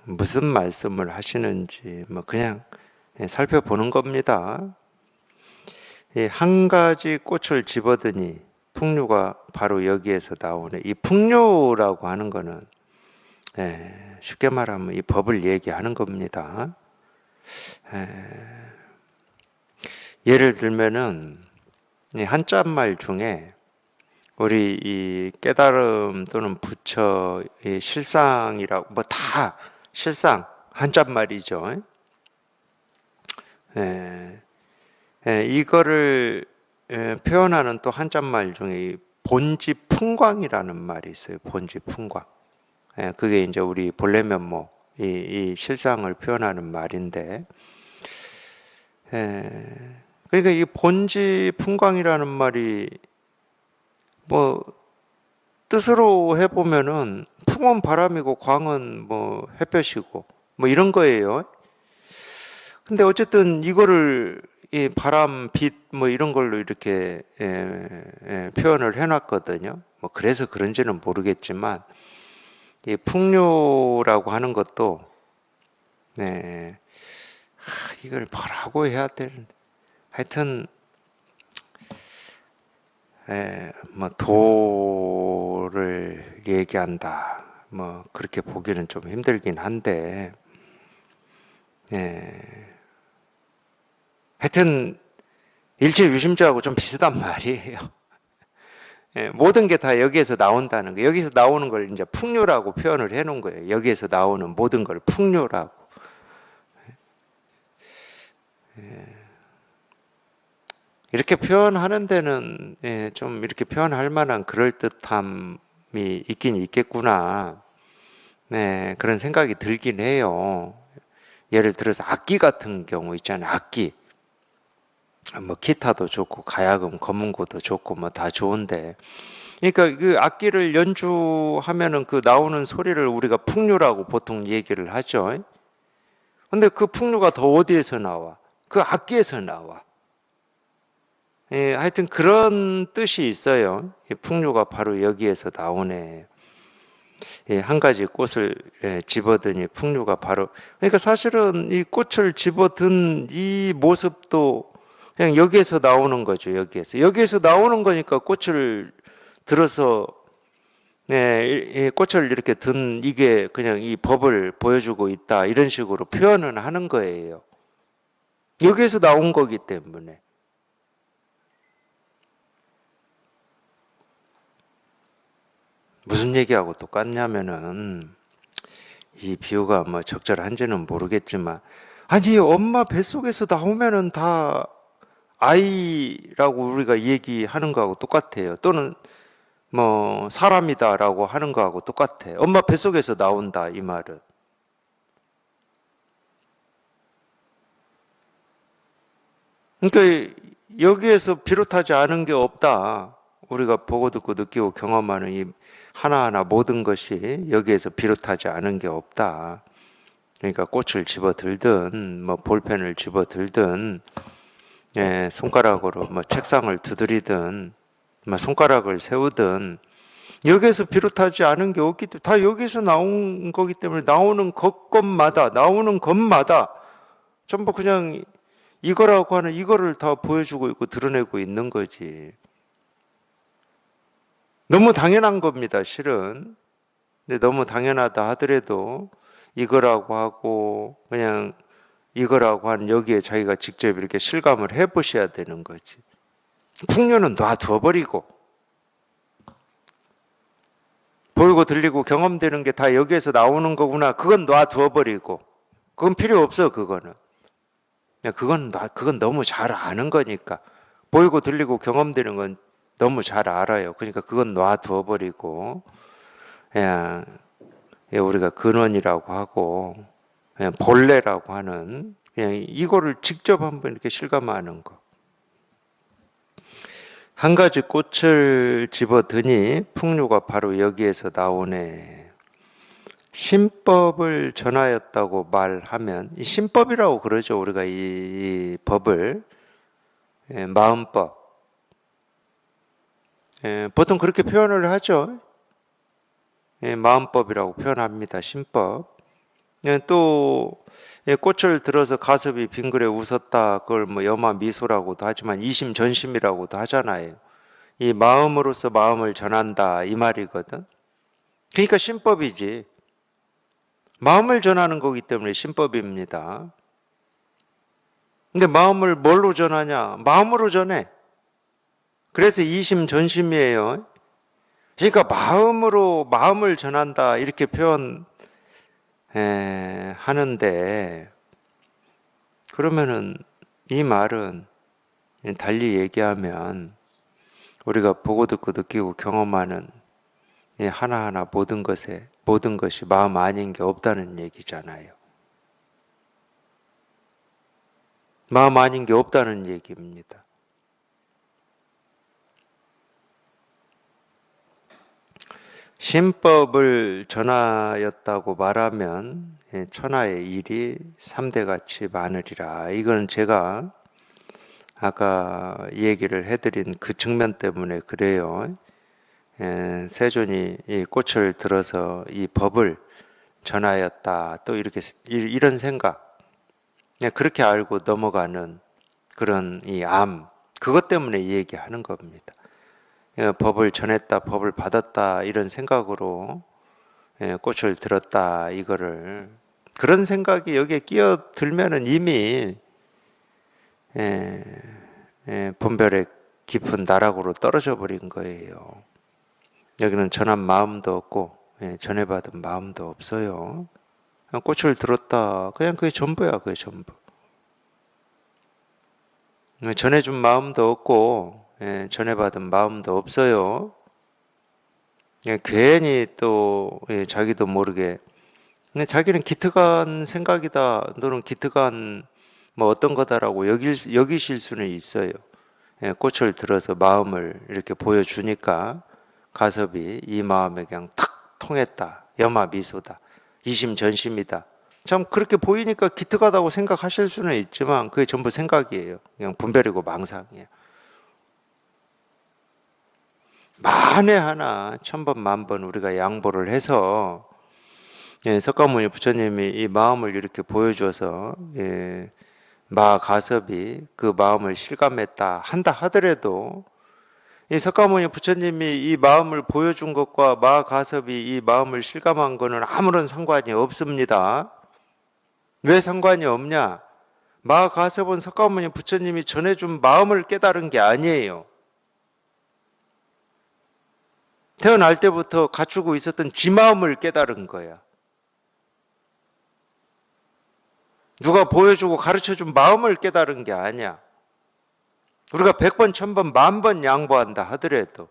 무슨 말씀을 하시는지 뭐 그냥 살펴보는 겁니다. 한 가지 꽃을 집어드니 풍류가 바로 여기에서 나오네. 이 풍류라고 하는 거는 쉽게 말하면 이 법을 얘기하는 겁니다. 예를 들면은 이 한자말 중에 우리 이 깨달음 또는 부처 이 실상이라고 뭐 다 실상 한자말이죠. 이거를 표현하는 또 한자말 중에 이 본지풍광이라는 말이 있어요. 본지풍광. 그게 이제 우리 본래 면목 이 실상을 표현하는 말인데, 그러니까 이 본지풍광이라는 말이 뭐 뜻으로 해보면은 풍은 바람이고 광은 뭐 햇볕이고 뭐 이런 거예요. 근데 어쨌든 이거를 이 바람, 빛 뭐 이런 걸로 이렇게 표현을 해놨거든요. 뭐 그래서 그런지는 모르겠지만 이 풍류라고 하는 것도 이걸 뭐라고 해야 되는, 하여튼 뭐 도를 얘기한다 뭐 그렇게 보기는 좀 힘들긴 한데, 하여튼 일체유심자하고 좀 비슷한 말이에요. 모든 게 다 여기에서 나온다는 거, 여기서 나오는 걸 이제 풍류라고 표현을 해놓은 거예요. 여기에서 나오는 모든 걸 풍류라고. 이렇게 표현하는 데는 좀 이렇게 표현할 만한 그럴듯함이 있긴 있겠구나. 그런 생각이 들긴 해요. 예를 들어서 악기 같은 경우 있잖아요. 악기. 뭐 기타도 좋고 가야금, 검은고도 좋고 뭐 다 좋은데, 그러니까 그 악기를 연주하면은 그 나오는 소리를 우리가 풍류라고 보통 얘기를 하죠. 근데 그 풍류가 더 어디에서 나와? 그 악기에서 나와. 하여튼 그런 뜻이 있어요. 풍류가 바로 여기에서 나오네. 한 가지 꽃을 집어드니 풍류가 바로, 그러니까 사실은 이 꽃을 집어든 이 모습도 그냥 여기에서 나오는 거죠. 여기에서 나오는 거니까 꽃을 들어서 이 꽃을 이렇게 든 이게 그냥 이 법을 보여주고 있다 이런 식으로 표현은 하는 거예요. 여기에서 나온 거기 때문에. 무슨 얘기하고 똑같냐면은, 이 비유가 뭐 적절한지는 모르겠지만, 아니 엄마 뱃속에서 나오면은 다 아이라고 우리가 얘기하는 거하고 똑같아요. 또는 뭐 사람이다라고 하는 거하고 똑같아. 엄마 뱃속에서 나온다 이 말은. 그러니까 여기에서 비롯하지 않은 게 없다. 우리가 보고 듣고 느끼고 경험하는 이 하나하나 모든 것이 여기에서 비롯하지 않은 게 없다. 그러니까 꽃을 집어들든 뭐 볼펜을 집어들든 손가락으로 뭐 책상을 두드리든 뭐 손가락을 세우든 여기에서 비롯하지 않은 게 없기 때문에, 다 여기서 나온 거기 때문에 나오는 것마다 전부 그냥 이거라고 하는 이거를 다 보여주고 있고 드러내고 있는 거지. 너무 당연한 겁니다, 실은. 근데 너무 당연하다 하더라도 이거라고 하고 그냥 이거라고 하는 여기에 자기가 직접 이렇게 실감을 해보셔야 되는 거지. 풍류는 놔두어버리고 보이고 들리고 경험되는 게 다 여기에서 나오는 거구나. 그건 놔두어버리고, 그건 필요 없어. 그건 너무 잘 아는 거니까. 보이고 들리고 경험되는 건 너무 잘 알아요. 그러니까 그건 놔두어버리고 그냥 우리가 근원이라고 하고 그냥 본래라고 하는 그냥 이거를 직접 한번 이렇게 실감하는 거. 한 가지 꽃을 집어드니 풍류가 바로 여기에서 나오네. 신법을 전하였다고 말하면, 이 신법이라고 그러죠. 우리가 이 법을 마음법, 보통 그렇게 표현을 하죠. 마음법이라고 표현합니다. 신법. 또 꽃을 들어서 가섭이 빙그레 웃었다. 그걸 뭐 여마 미소라고도 하지만 이심전심이라고도 하잖아요. 이 마음으로서 마음을 전한다 이 말이거든. 그러니까 신법이지. 마음을 전하는 거기 때문에 신법입니다. 근데 마음을 뭘로 전하냐? 마음으로 전해. 그래서 이심전심이에요. 그러니까 마음으로 마음을 전한다 이렇게 하는데, 그러면은 이 말은 달리 얘기하면 우리가 보고 듣고 느끼고 경험하는 이 하나하나 모든 것이 마음 아닌 게 없다는 얘기잖아요. 마음 아닌 게 없다는 얘기입니다. 신법을 전하였다고 말하면 천하의 일이 3대같이 많으리라. 이건 제가 아까 얘기를 해드린 그 측면 때문에 그래요. 세존이 이 꽃을 들어서 이 법을 전하였다. 또 이렇게 이런 생각, 그냥 그렇게 알고 넘어가는 그런 이 그것 때문에 얘기하는 겁니다. 법을 전했다, 법을 받았다 이런 생각으로 꽃을 들었다 이거를, 그런 생각이 여기에 끼어들면은 이미 분별의 깊은 나락으로 떨어져 버린 거예요. 여기는 전한 마음도 없고 전해받은 마음도 없어요. 그냥 꽃을 들었다, 그냥 그게 전부야. 그게 전부. 전해준 마음도 없고 전해받은 마음도 없어요. 괜히 또 자기도 모르게 자기는 기특한 생각이다, 너는 기특한 뭐 어떤 거다라고 여기실 수는 있어요. 꽃을 들어서 마음을 이렇게 보여주니까 가섭이 이 마음에 그냥 탁 통했다, 염화 미소다, 이심전심이다, 참 그렇게 보이니까 기특하다고 생각하실 수는 있지만 그게 전부 생각이에요. 그냥 분별이고 망상이에요. 만에 하나 천번 만번 우리가 양보를 해서 석가모니 부처님이 이 마음을 이렇게 보여줘서 마가섭이 그 마음을 실감했다 한다 하더라도, 이 석가모니 부처님이 이 마음을 보여준 것과 마가섭이 이 마음을 실감한 것은 아무런 상관이 없습니다. 왜 상관이 없냐? 마가섭은 석가모니 부처님이 전해준 마음을 깨달은 게 아니에요. 태어날 때부터 갖추고 있었던 지 마음을 깨달은 거야. 누가 보여주고 가르쳐준 마음을 깨달은 게 아니야. 우리가 100번, 1000번, 10,000번 양보한다 하더라도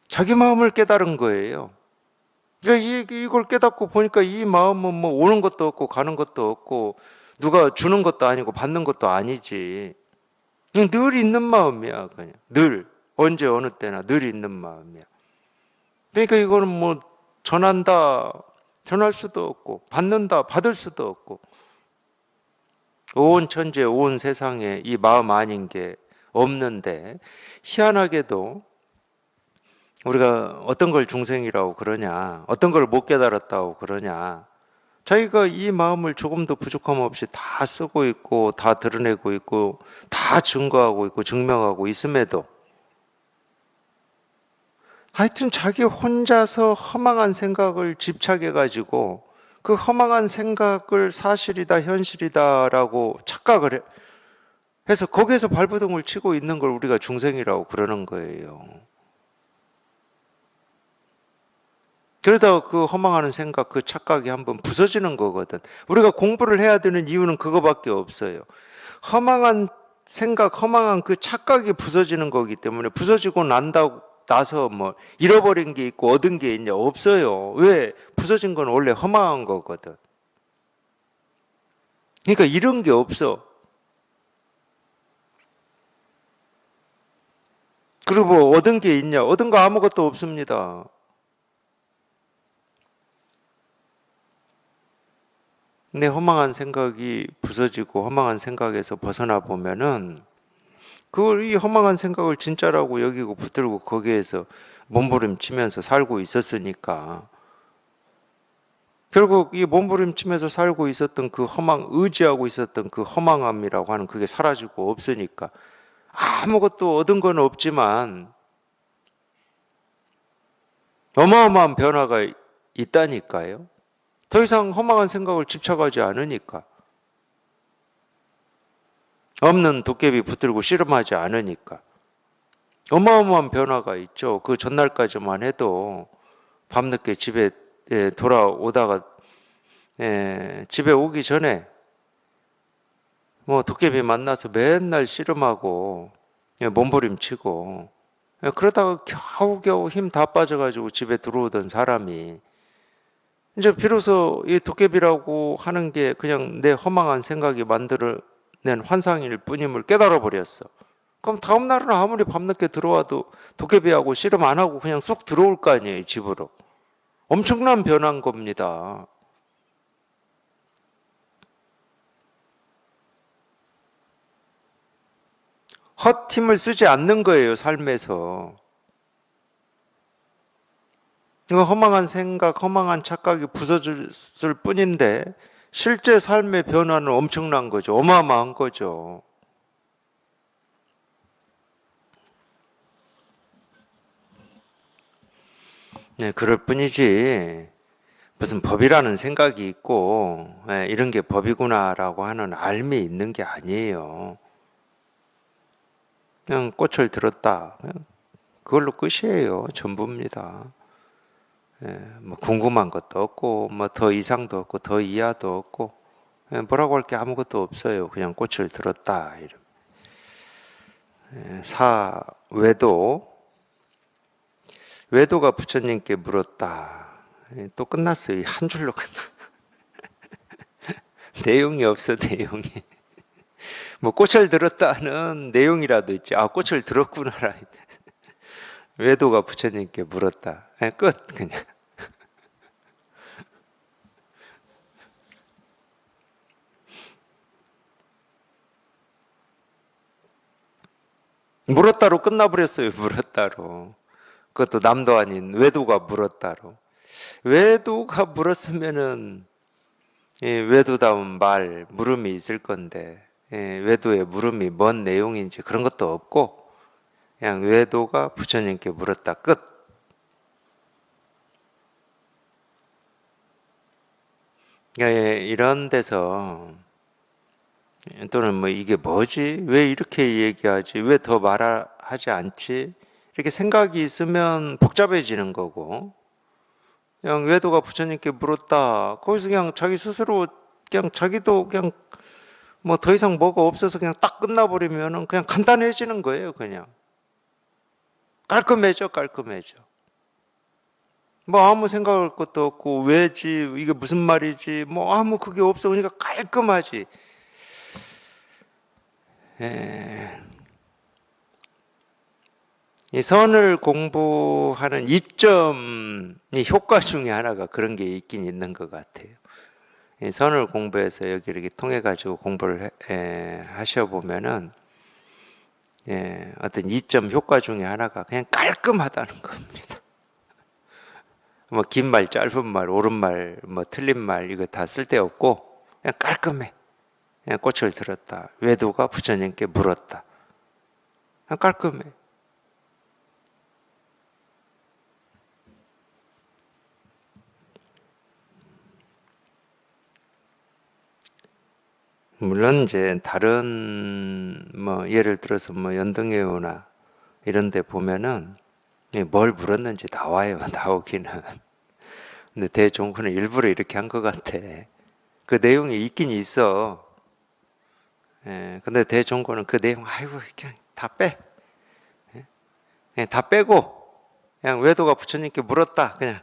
자기 마음을 깨달은 거예요. 그러니까 이걸 깨닫고 보니까 이 마음은 뭐 오는 것도 없고 가는 것도 없고 누가 주는 것도 아니고 받는 것도 아니지. 그냥 늘 있는 마음이야. 그냥 늘, 언제 어느 때나 늘 있는 마음이야. 그러니까 이거는 뭐 전한다, 전할 수도 없고 받는다, 받을 수도 없고, 온 천지에 온 세상에 이 마음 아닌 게 없는데, 희한하게도 우리가 어떤 걸 중생이라고 그러냐, 어떤 걸 못 깨달았다고 그러냐, 자기가 이 마음을 조금도 부족함 없이 다 쓰고 있고 다 드러내고 있고 다 증거하고 있고 증명하고 있음에도 하여튼 자기 혼자서 허망한 생각을 집착해가지고 그 허망한 생각을 사실이다, 현실이다라고 착각을 해서 거기에서 발버둥을 치고 있는 걸 우리가 중생이라고 그러는 거예요. 그러다가 그 허망하는 생각, 그 착각이 한번 부서지는 거거든. 우리가 공부를 해야 되는 이유는 그거밖에 없어요. 허망한 생각, 허망한 그 착각이 부서지는 거기 때문에, 부서지고 나서 뭐 잃어버린 게 있고 얻은 게 있냐? 없어요. 왜? 부서진 건 원래 허망한 거거든. 그러니까 이런 게 없어. 그리고 뭐 얻은 게 있냐? 얻은 거 아무것도 없습니다. 근데 허망한 생각이 부서지고 허망한 생각에서 벗어나 보면은 그걸, 이 허망한 생각을 진짜라고 여기고 붙들고 거기에서 몸부림치면서 살고 있었으니까, 결국 이 몸부림치면서 살고 있었던 그 의지하고 있었던 그 허망함이라고 하는 그게 사라지고 없으니까 아무것도 얻은 건 없지만 어마어마한 변화가 있다니까요. 더 이상 허망한 생각을 집착하지 않으니까. 없는 도깨비 붙들고 씨름하지 않으니까. 어마어마한 변화가 있죠. 그 전날까지만 해도 밤늦게 집에 돌아오다가 집에 오기 전에 뭐 도깨비 만나서 맨날 씨름하고 몸부림치고 그러다가 겨우겨우 힘 다 빠져가지고 집에 들어오던 사람이 이제 비로소 이 도깨비라고 하는 게 그냥 내 허망한 생각이 만들어낸 환상일 뿐임을 깨달아 버렸어. 그럼 다음 날은 아무리 밤늦게 들어와도 도깨비하고 씨름 안 하고 그냥 쑥 들어올 거 아니에요, 집으로. 엄청난 변화인 겁니다. 헛힘을 쓰지 않는 거예요, 삶에서. 허망한 생각, 허망한 착각이 부서졌을 뿐인데 실제 삶의 변화는 엄청난 거죠. 어마어마한 거죠. 네, 그럴 뿐이지 무슨 법이라는 생각이 있고 이런 게 법이구나라고 하는 알미 있는 게 아니에요. 그냥 꽃을 들었다. 그걸로 끝이에요. 전부입니다. 뭐 궁금한 것도 없고 뭐 더 이상도 없고 더 이하도 없고 뭐라고 할 게 아무것도 없어요. 그냥 꽃을 들었다. 외도가 부처님께 물었다. 또 끝났어요. 한 줄로 끝나. 내용이 없어, 내용이. 뭐 꽃을 들었다는 내용이라도 있지. 아, 꽃을 들었구나라. 외도가 부처님께 물었다. 끝, 그냥. 물었다로 끝나버렸어요. 물었다로. 그것도 남도 아닌 외도가 물었다로. 외도가 물었으면은 외도다운 말, 물음이 있을 건데 외도의 물음이 뭔 내용인지 그런 것도 없고 그냥 외도가 부처님께 물었다. 끝. 이런 데서 또는 뭐 이게 뭐지? 왜 이렇게 얘기하지? 왜 더 말하지 않지? 이렇게 생각이 있으면 복잡해지는 거고 그냥 외도가 부처님께 물었다. 거기서 그냥 자기 스스로 그냥 자기도 그냥 뭐 더 이상 뭐가 없어서 그냥 딱 끝나버리면은 그냥 간단해지는 거예요. 그냥 깔끔해져, 깔끔해져. 뭐 아무 생각할 것도 없고 왜지? 이게 무슨 말이지? 뭐 아무 그게 없어. 그러니까 깔끔하지. 이 선을 공부하는 이점이 효과 중에 하나가 그런 게 있긴 있는 것 같아요. 이 선을 공부해서 여기 이렇게 통해 가지고 공부를 하셔보면은 어떤 이점 효과 중에 하나가 그냥 깔끔하다는 겁니다. 뭐 긴 말, 짧은 말, 옳은 말, 뭐 틀린 말 이거 다 쓸데없고 그냥 깔끔해. 그냥 꽃을 들었다. 외도가 부처님께 물었다. 그냥 깔끔해. 물론 이제 다른 뭐 예를 들어서 뭐 연등회오나 이런 데 보면은 뭘 물었는지 나와요. 나오기는. 근데 대종군은 일부러 이렇게 한 것 같아. 그 내용이 있긴 있어. 근데 대종군은 그 내용 아이고 그냥 다 빼. 그냥 다 빼고 그냥 외도가 부처님께 물었다. 그냥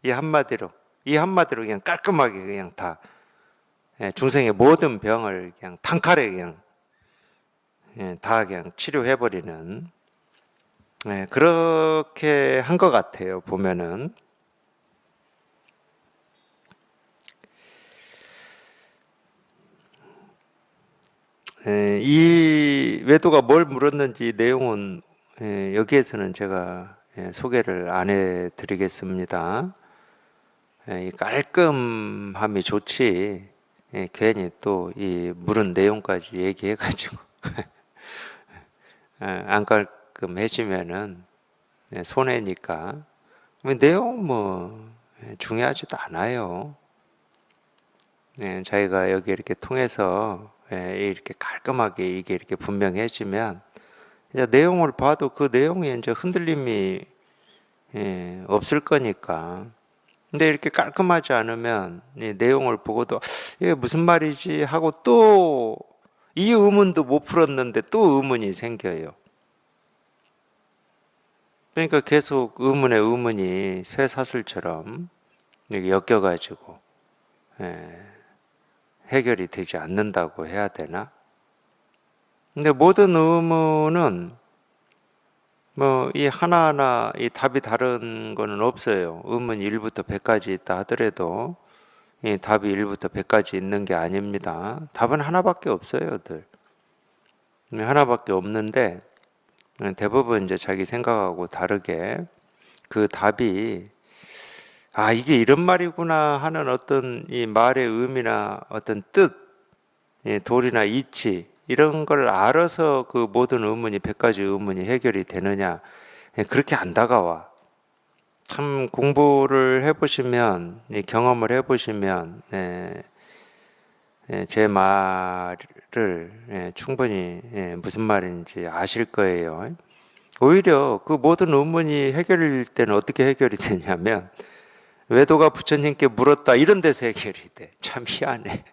이 한마디로 그냥 깔끔하게 그냥 다 중생의 모든 병을 그냥 단칼에 그냥 다 그냥 치료해버리는 그렇게 한 것 같아요. 보면은 이 외도가 뭘 물었는지 내용은 여기에서는 제가 소개를 안 해드리겠습니다. 이 깔끔함이 좋지 괜히 또 이 물은 내용까지 얘기해가지고 안 깔끔해지면은 손해니까 내용 뭐 중요하지도 않아요. 자기가 여기 이렇게 통해서 이렇게 깔끔하게 이게 이렇게 분명해지면 이제 내용을 봐도 그 내용에 이제 흔들림이 없을 거니까. 근데 이렇게 깔끔하지 않으면 이 내용을 보고도 이게 무슨 말이지 하고 또 이 의문도 못 풀었는데 또 의문이 생겨요. 그러니까 계속 의문에 의문이 쇠사슬처럼 이렇게 엮여가지고 해결이 되지 않는다고 해야 되나? 근데 모든 의문은 뭐 이 하나하나 이 답이 다른 거는 없어요. 의문 1부터 100까지 있다 하더라도 이 답이 1부터 100까지 있는 게 아닙니다. 답은 하나밖에 없어요, 늘. 하나밖에 없는데 대부분 이제 자기 생각하고 다르게 그 답이 이게 이런 말이구나 하는 어떤 이 말의 의미나 어떤 뜻, 도리나 이치 이런 걸 알아서 그 모든 의문이 100가지 의문이 해결이 되느냐, 그렇게 안 다가와. 참 공부를 해보시면, 경험을 해보시면 제 말을 충분히 무슨 말인지 아실 거예요. 오히려 그 모든 의문이 해결될 때는 어떻게 해결이 되냐면 외도가 부처님께 물었다 이런 데서 해결이 돼. 참 희한해.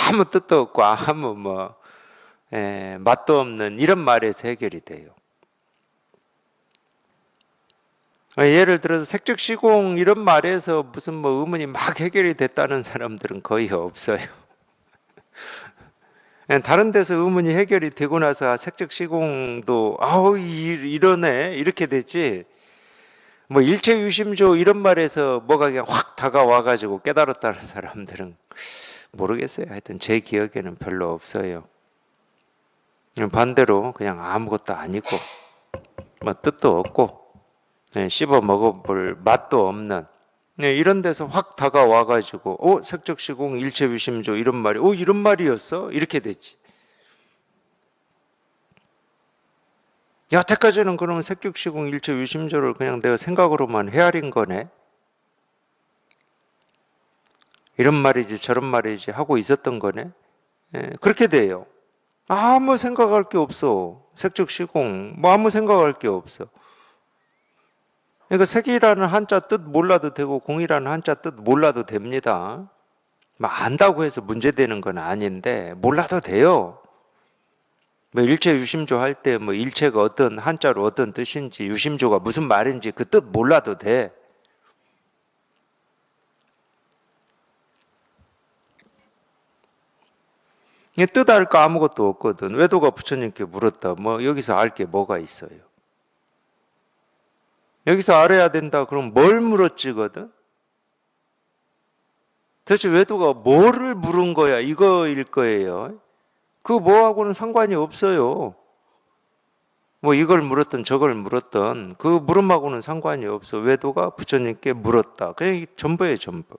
아무 뜻도 없고 아무 맛도 없는 이런 말에서 해결이 돼요. 예를 들어서 색즉시공 이런 말에서 무슨 의문이 막 해결이 됐다는 사람들은 거의 없어요. 다른 데서 의문이 해결이 되고 나서 색즉시공도 이러네 이렇게 됐지. 일체유심조 이런 말에서 뭐가 그냥 확 다가와가지고 깨달았다는 사람들은 모르겠어요. 하여튼 제 기억에는 별로 없어요. 반대로 그냥 아무것도 아니고 뜻도 없고 씹어 먹어볼 맛도 없는 이런 데서 확 다가와가지고 색즉시공 일체유심조 이런 말이 이런 말이었어? 이렇게 됐지. 여태까지는 그러면 색즉시공 일체유심조를 그냥 내가 생각으로만 헤아린 거네. 이런 말이지 저런 말이지 하고 있었던 거네. 그렇게 돼요. 아무 생각할 게 없어. 색즉시공 아무 생각할 게 없어. 그러니까 색이라는 한자 뜻 몰라도 되고 공이라는 한자 뜻 몰라도 됩니다. 안다고 해서 문제되는 건 아닌데 몰라도 돼요. 일체 유심조 할 때 일체가 어떤 한자로 어떤 뜻인지 유심조가 무슨 말인지 그 뜻 몰라도 돼. 뜻 알 거 아무것도 없거든. 외도가 부처님께 물었다. 여기서 알 게 뭐가 있어요? 여기서 알아야 된다. 그럼 뭘 물었지거든? 도대체 외도가 뭐를 물은 거야? 이거일 거예요. 그 뭐하고는 상관이 없어요. 이걸 물었던 저걸 물었던 그 물음하고는 상관이 없어. 외도가 부처님께 물었다. 그냥 전부예요, 전부.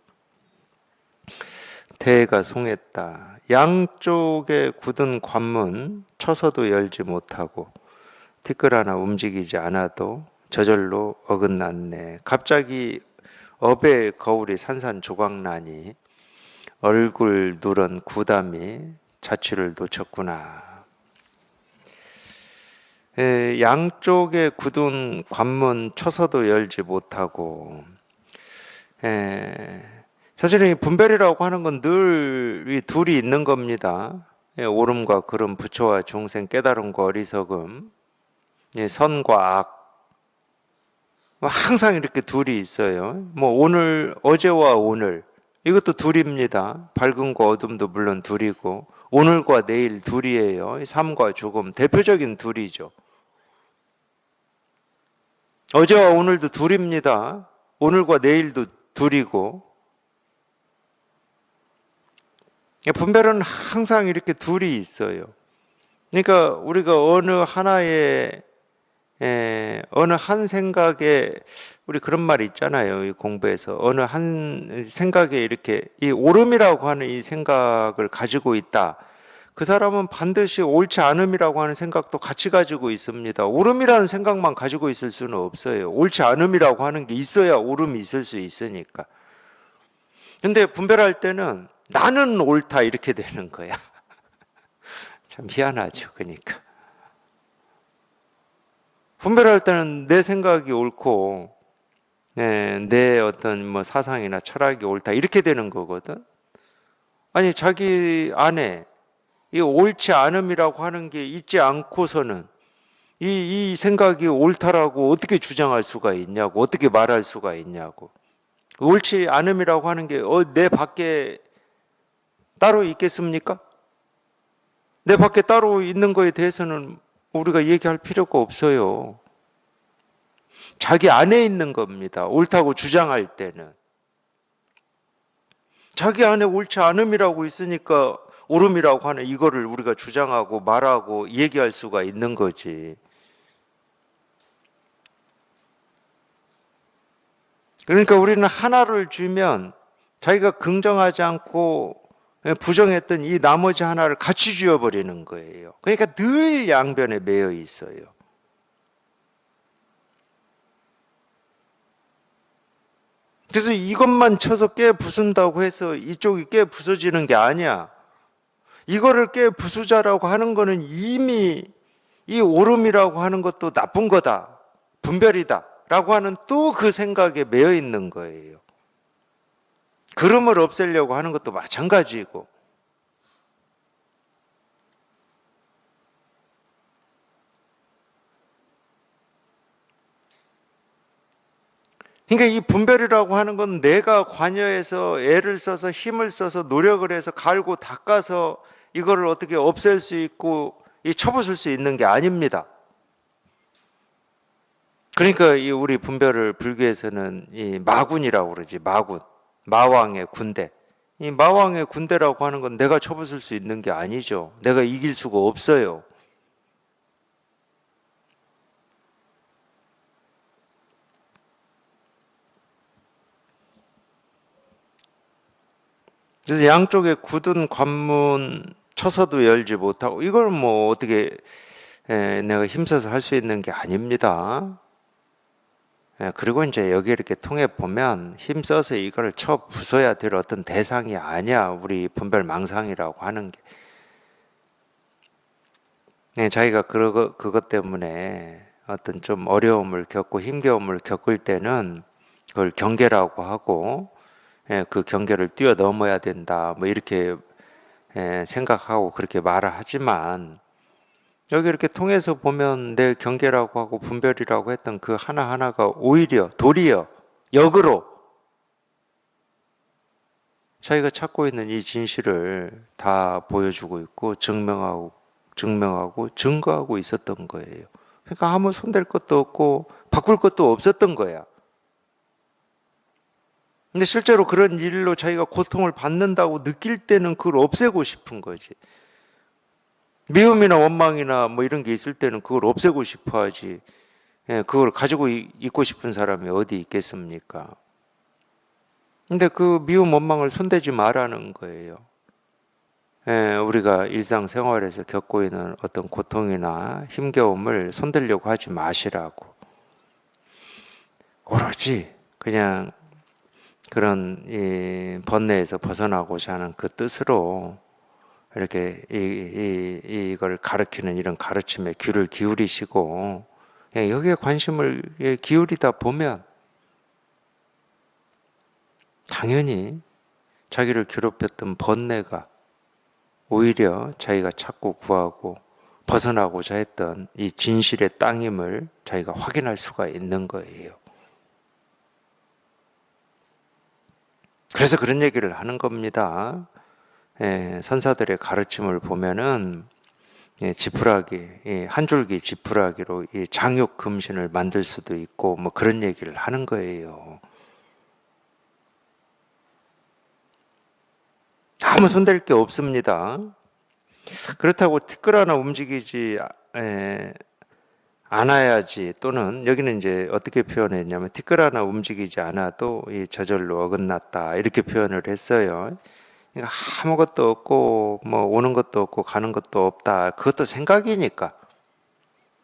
대가 송했다. 양쪽에 굳은 관문 쳐서도 열지 못하고 티끌 하나 움직이지 않아도 저절로 어긋났네. 갑자기 업의 거울이 산산조각나니 얼굴 누런 구담이 자취를 놓쳤구나. 양쪽에 굳은 관문 쳐서도 열지 못하고 사실은 이 분별이라고 하는 건 늘 둘이 있는 겁니다. 옳음과 그름, 부처와 중생, 깨달음과 어리석음, 선과 악. 항상 이렇게 둘이 있어요. 오늘, 어제와 오늘 이것도 둘입니다. 밝음과 어둠도 물론 둘이고 오늘과 내일 둘이에요. 삶과 죽음 대표적인 둘이죠. 어제와 오늘도 둘입니다. 오늘과 내일도 둘이고 분별은 항상 이렇게 둘이 있어요. 그러니까 우리가 어느 한 생각에 우리 그런 말 있잖아요. 이 공부에서 어느 한 생각에 이렇게 이 옳음이라고 하는 이 생각을 가지고 있다. 그 사람은 반드시 옳지 않음이라고 하는 생각도 같이 가지고 있습니다. 옳음이라는 생각만 가지고 있을 수는 없어요. 옳지 않음이라고 하는 게 있어야 옳음이 있을 수 있으니까. 근데 분별할 때는 나는 옳다 이렇게 되는 거야. 참 희한하죠. 그러니까 분별할 때는 내 생각이 옳고 내 어떤 뭐 사상이나 철학이 옳다 이렇게 되는 거거든. 아니 자기 안에 이 옳지 않음이라고 하는 게 있지 않고서는 이 생각이 옳다라고 어떻게 주장할 수가 있냐고, 어떻게 말할 수가 있냐고. 옳지 않음이라고 하는 게 내 밖에 따로 있겠습니까? 내 밖에 따로 있는 거에 대해서는 우리가 얘기할 필요가 없어요. 자기 안에 있는 겁니다. 옳다고 주장할 때는. 자기 안에 옳지 않음이라고 있으니까 옳음이라고 하는 이거를 우리가 주장하고 말하고 얘기할 수가 있는 거지. 그러니까 우리는 하나를 주면 자기가 긍정하지 않고 부정했던 이 나머지 하나를 같이 쥐어버리는 거예요. 그러니까 늘 양변에 매여 있어요. 그래서 이것만 쳐서 깨 부순다고 해서 이쪽이 깨 부서지는 게 아니야. 이거를 깨 부수자라고 하는 거는 이미 이 오름이라고 하는 것도 나쁜 거다. 분별이다. 라고 하는 또 그 생각에 매여 있는 거예요. 그름을 없애려고 하는 것도 마찬가지고. 그러니까 이 분별이라고 하는 건 내가 관여해서 애를 써서 힘을 써서 노력을 해서 갈고 닦아서 이거를 어떻게 없앨 수 있고 쳐부술 수 있는 게 아닙니다. 그러니까 이 우리 분별을 불교에서는 이 마군이라고 그러지. 마군. 마왕의 군대. 이 마왕의 군대라고 하는 건 내가 쳐부술 수 있는 게 아니죠. 내가 이길 수가 없어요. 그래서 양쪽에 굳은 관문 쳐서도 열지 못하고 이걸 뭐 어떻게 내가 힘써서 할 수 있는 게 아닙니다. 그리고 이제 여기 이렇게 통해 보면 힘써서 이걸 쳐 부숴야 될 어떤 대상이 아니야. 우리 분별망상이라고 하는 게. 자기가 그것 때문에 어떤 좀 어려움을 겪고 힘겨움을 겪을 때는 그걸 경계라고 하고 그 경계를 뛰어넘어야 된다. 뭐 이렇게 생각하고 그렇게 말을 하지만 여기 이렇게 통해서 보면 내 경계라고 하고 분별이라고 했던 그 하나하나가 오히려 도리어 역으로 자기가 찾고 있는 이 진실을 다 보여주고 있고 증명하고 증거하고 있었던 거예요. 그러니까 아무 손댈 것도 없고 바꿀 것도 없었던 거야. 근데 실제로 그런 일로 자기가 고통을 받는다고 느낄 때는 그걸 없애고 싶은 거지. 미움이나 원망이나 뭐 이런 게 있을 때는 그걸 없애고 싶어 하지. 그걸 가지고 있고 싶은 사람이 어디 있겠습니까? 근데 그 미움, 원망을 손대지 말라는 거예요. 우리가 일상생활에서 겪고 있는 어떤 고통이나 힘겨움을 손대려고 하지 마시라고. 오로지 그냥 그런 이 번뇌에서 벗어나고자 하는 그 뜻으로 이렇게 이걸 가르치는 이런 가르침에 귀를 기울이시고 여기에 관심을 기울이다 보면 당연히 자기를 괴롭혔던 번뇌가 오히려 자기가 찾고 구하고 벗어나고자 했던 이 진실의 땅임을 자기가 확인할 수가 있는 거예요. 그래서 그런 얘기를 하는 겁니다. 선사들의 가르침을 보면은 지푸라기, 한 줄기 지푸라기로 이 장육 금신을 만들 수도 있고 뭐 그런 얘기를 하는 거예요. 아무 손댈 게 없습니다. 그렇다고 티끌 하나 움직이지 않아야지, 또는 여기는 이제 어떻게 표현했냐면 티끌 하나 움직이지 않아도 이 저절로 어긋났다 이렇게 표현을 했어요. 그러니까 아무것도 없고 뭐 오는 것도 없고 가는 것도 없다. 그것도 생각이니까,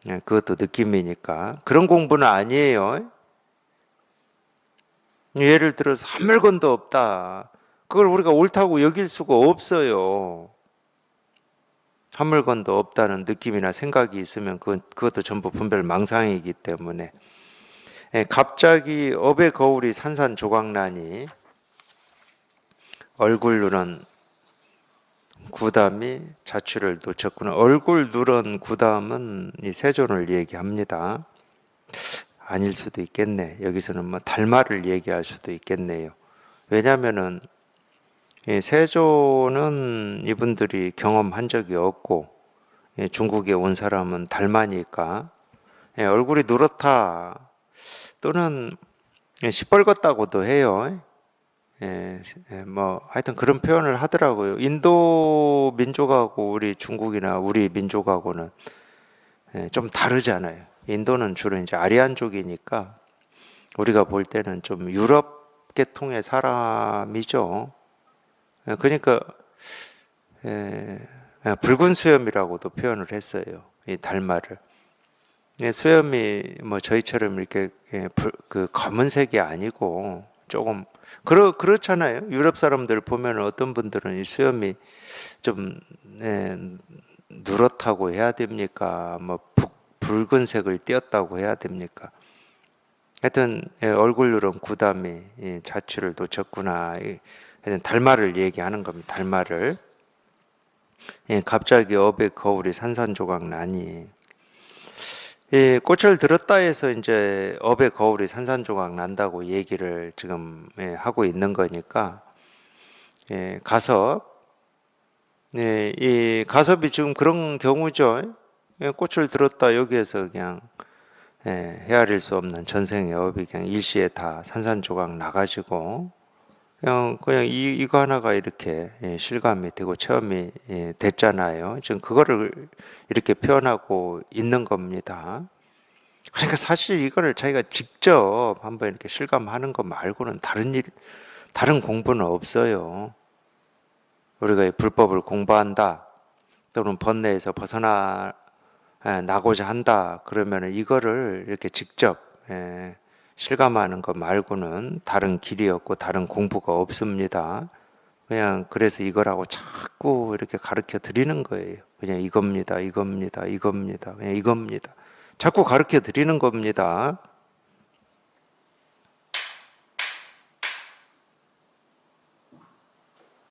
그것도 느낌이니까 그런 공부는 아니에요. 예를 들어서 한 물건도 없다. 그걸 우리가 옳다고 여길 수가 없어요. 한 물건도 없다는 느낌이나 생각이 있으면 그것도 전부 분별 망상이기 때문에 갑자기 업의 거울이 산산조각나니 얼굴 누런 구담이 자취를 놓쳤구나. 얼굴 누런 구담은 이 세존을 얘기합니다. 아닐 수도 있겠네. 여기서는 뭐 달마를 얘기할 수도 있겠네요. 왜냐하면은 세존은 이분들이 경험한 적이 없고 중국에 온 사람은 달마니까 얼굴이 누렇다 또는 시뻘겋다고도 해요. 뭐 하여튼 그런 표현을 하더라고요. 인도 민족하고 우리 중국이나 우리 민족하고는 좀 다르잖아요. 인도는 주로 이제 아리안족이니까 우리가 볼 때는 좀 유럽 계통의 사람이죠. 그러니까 붉은 수염이라고도 표현을 했어요. 이 달마를. 수염이 뭐 저희처럼 이렇게 그 검은색이 아니고 조금 그렇잖아요. 유럽 사람들 보면 어떤 분들은 이 수염이 좀 누렇다고 해야 됩니까? 뭐 붉은색을 띄었다고 해야 됩니까? 하여튼 얼굴 누런 구담이 자취를 놓쳤구나. 하여튼 달마를 얘기하는 겁니다. 달마를. 갑자기 업의 거울이 산산조각 나니 꽃을 들었다 해서 이제 업의 거울이 산산조각 난다고 얘기를 지금 하고 있는 거니까 가섭 이 가섭이 지금 그런 경우죠. 꽃을 들었다 여기에서 그냥 헤아릴 수 없는 전생의 업이 그냥 일시에 다 산산조각 나가지고 그냥 이거 하나가 이렇게 실감이 되고 체험이 됐잖아요. 지금 그거를 이렇게 표현하고 있는 겁니다. 그러니까 사실 이거를 자기가 직접 한번 이렇게 실감하는 것 말고는 다른 공부는 없어요. 우리가 불법을 공부한다 또는 번뇌에서 벗어나고자 한다 그러면 이거를 이렇게 직접 실감하는 것 말고는 다른 길이 없고 다른 공부가 없습니다. 그냥 그래서 이거라고 자꾸 이렇게 가르쳐 드리는 거예요. 그냥 이겁니다. 그냥 이겁니다. 자꾸 가르쳐 드리는 겁니다.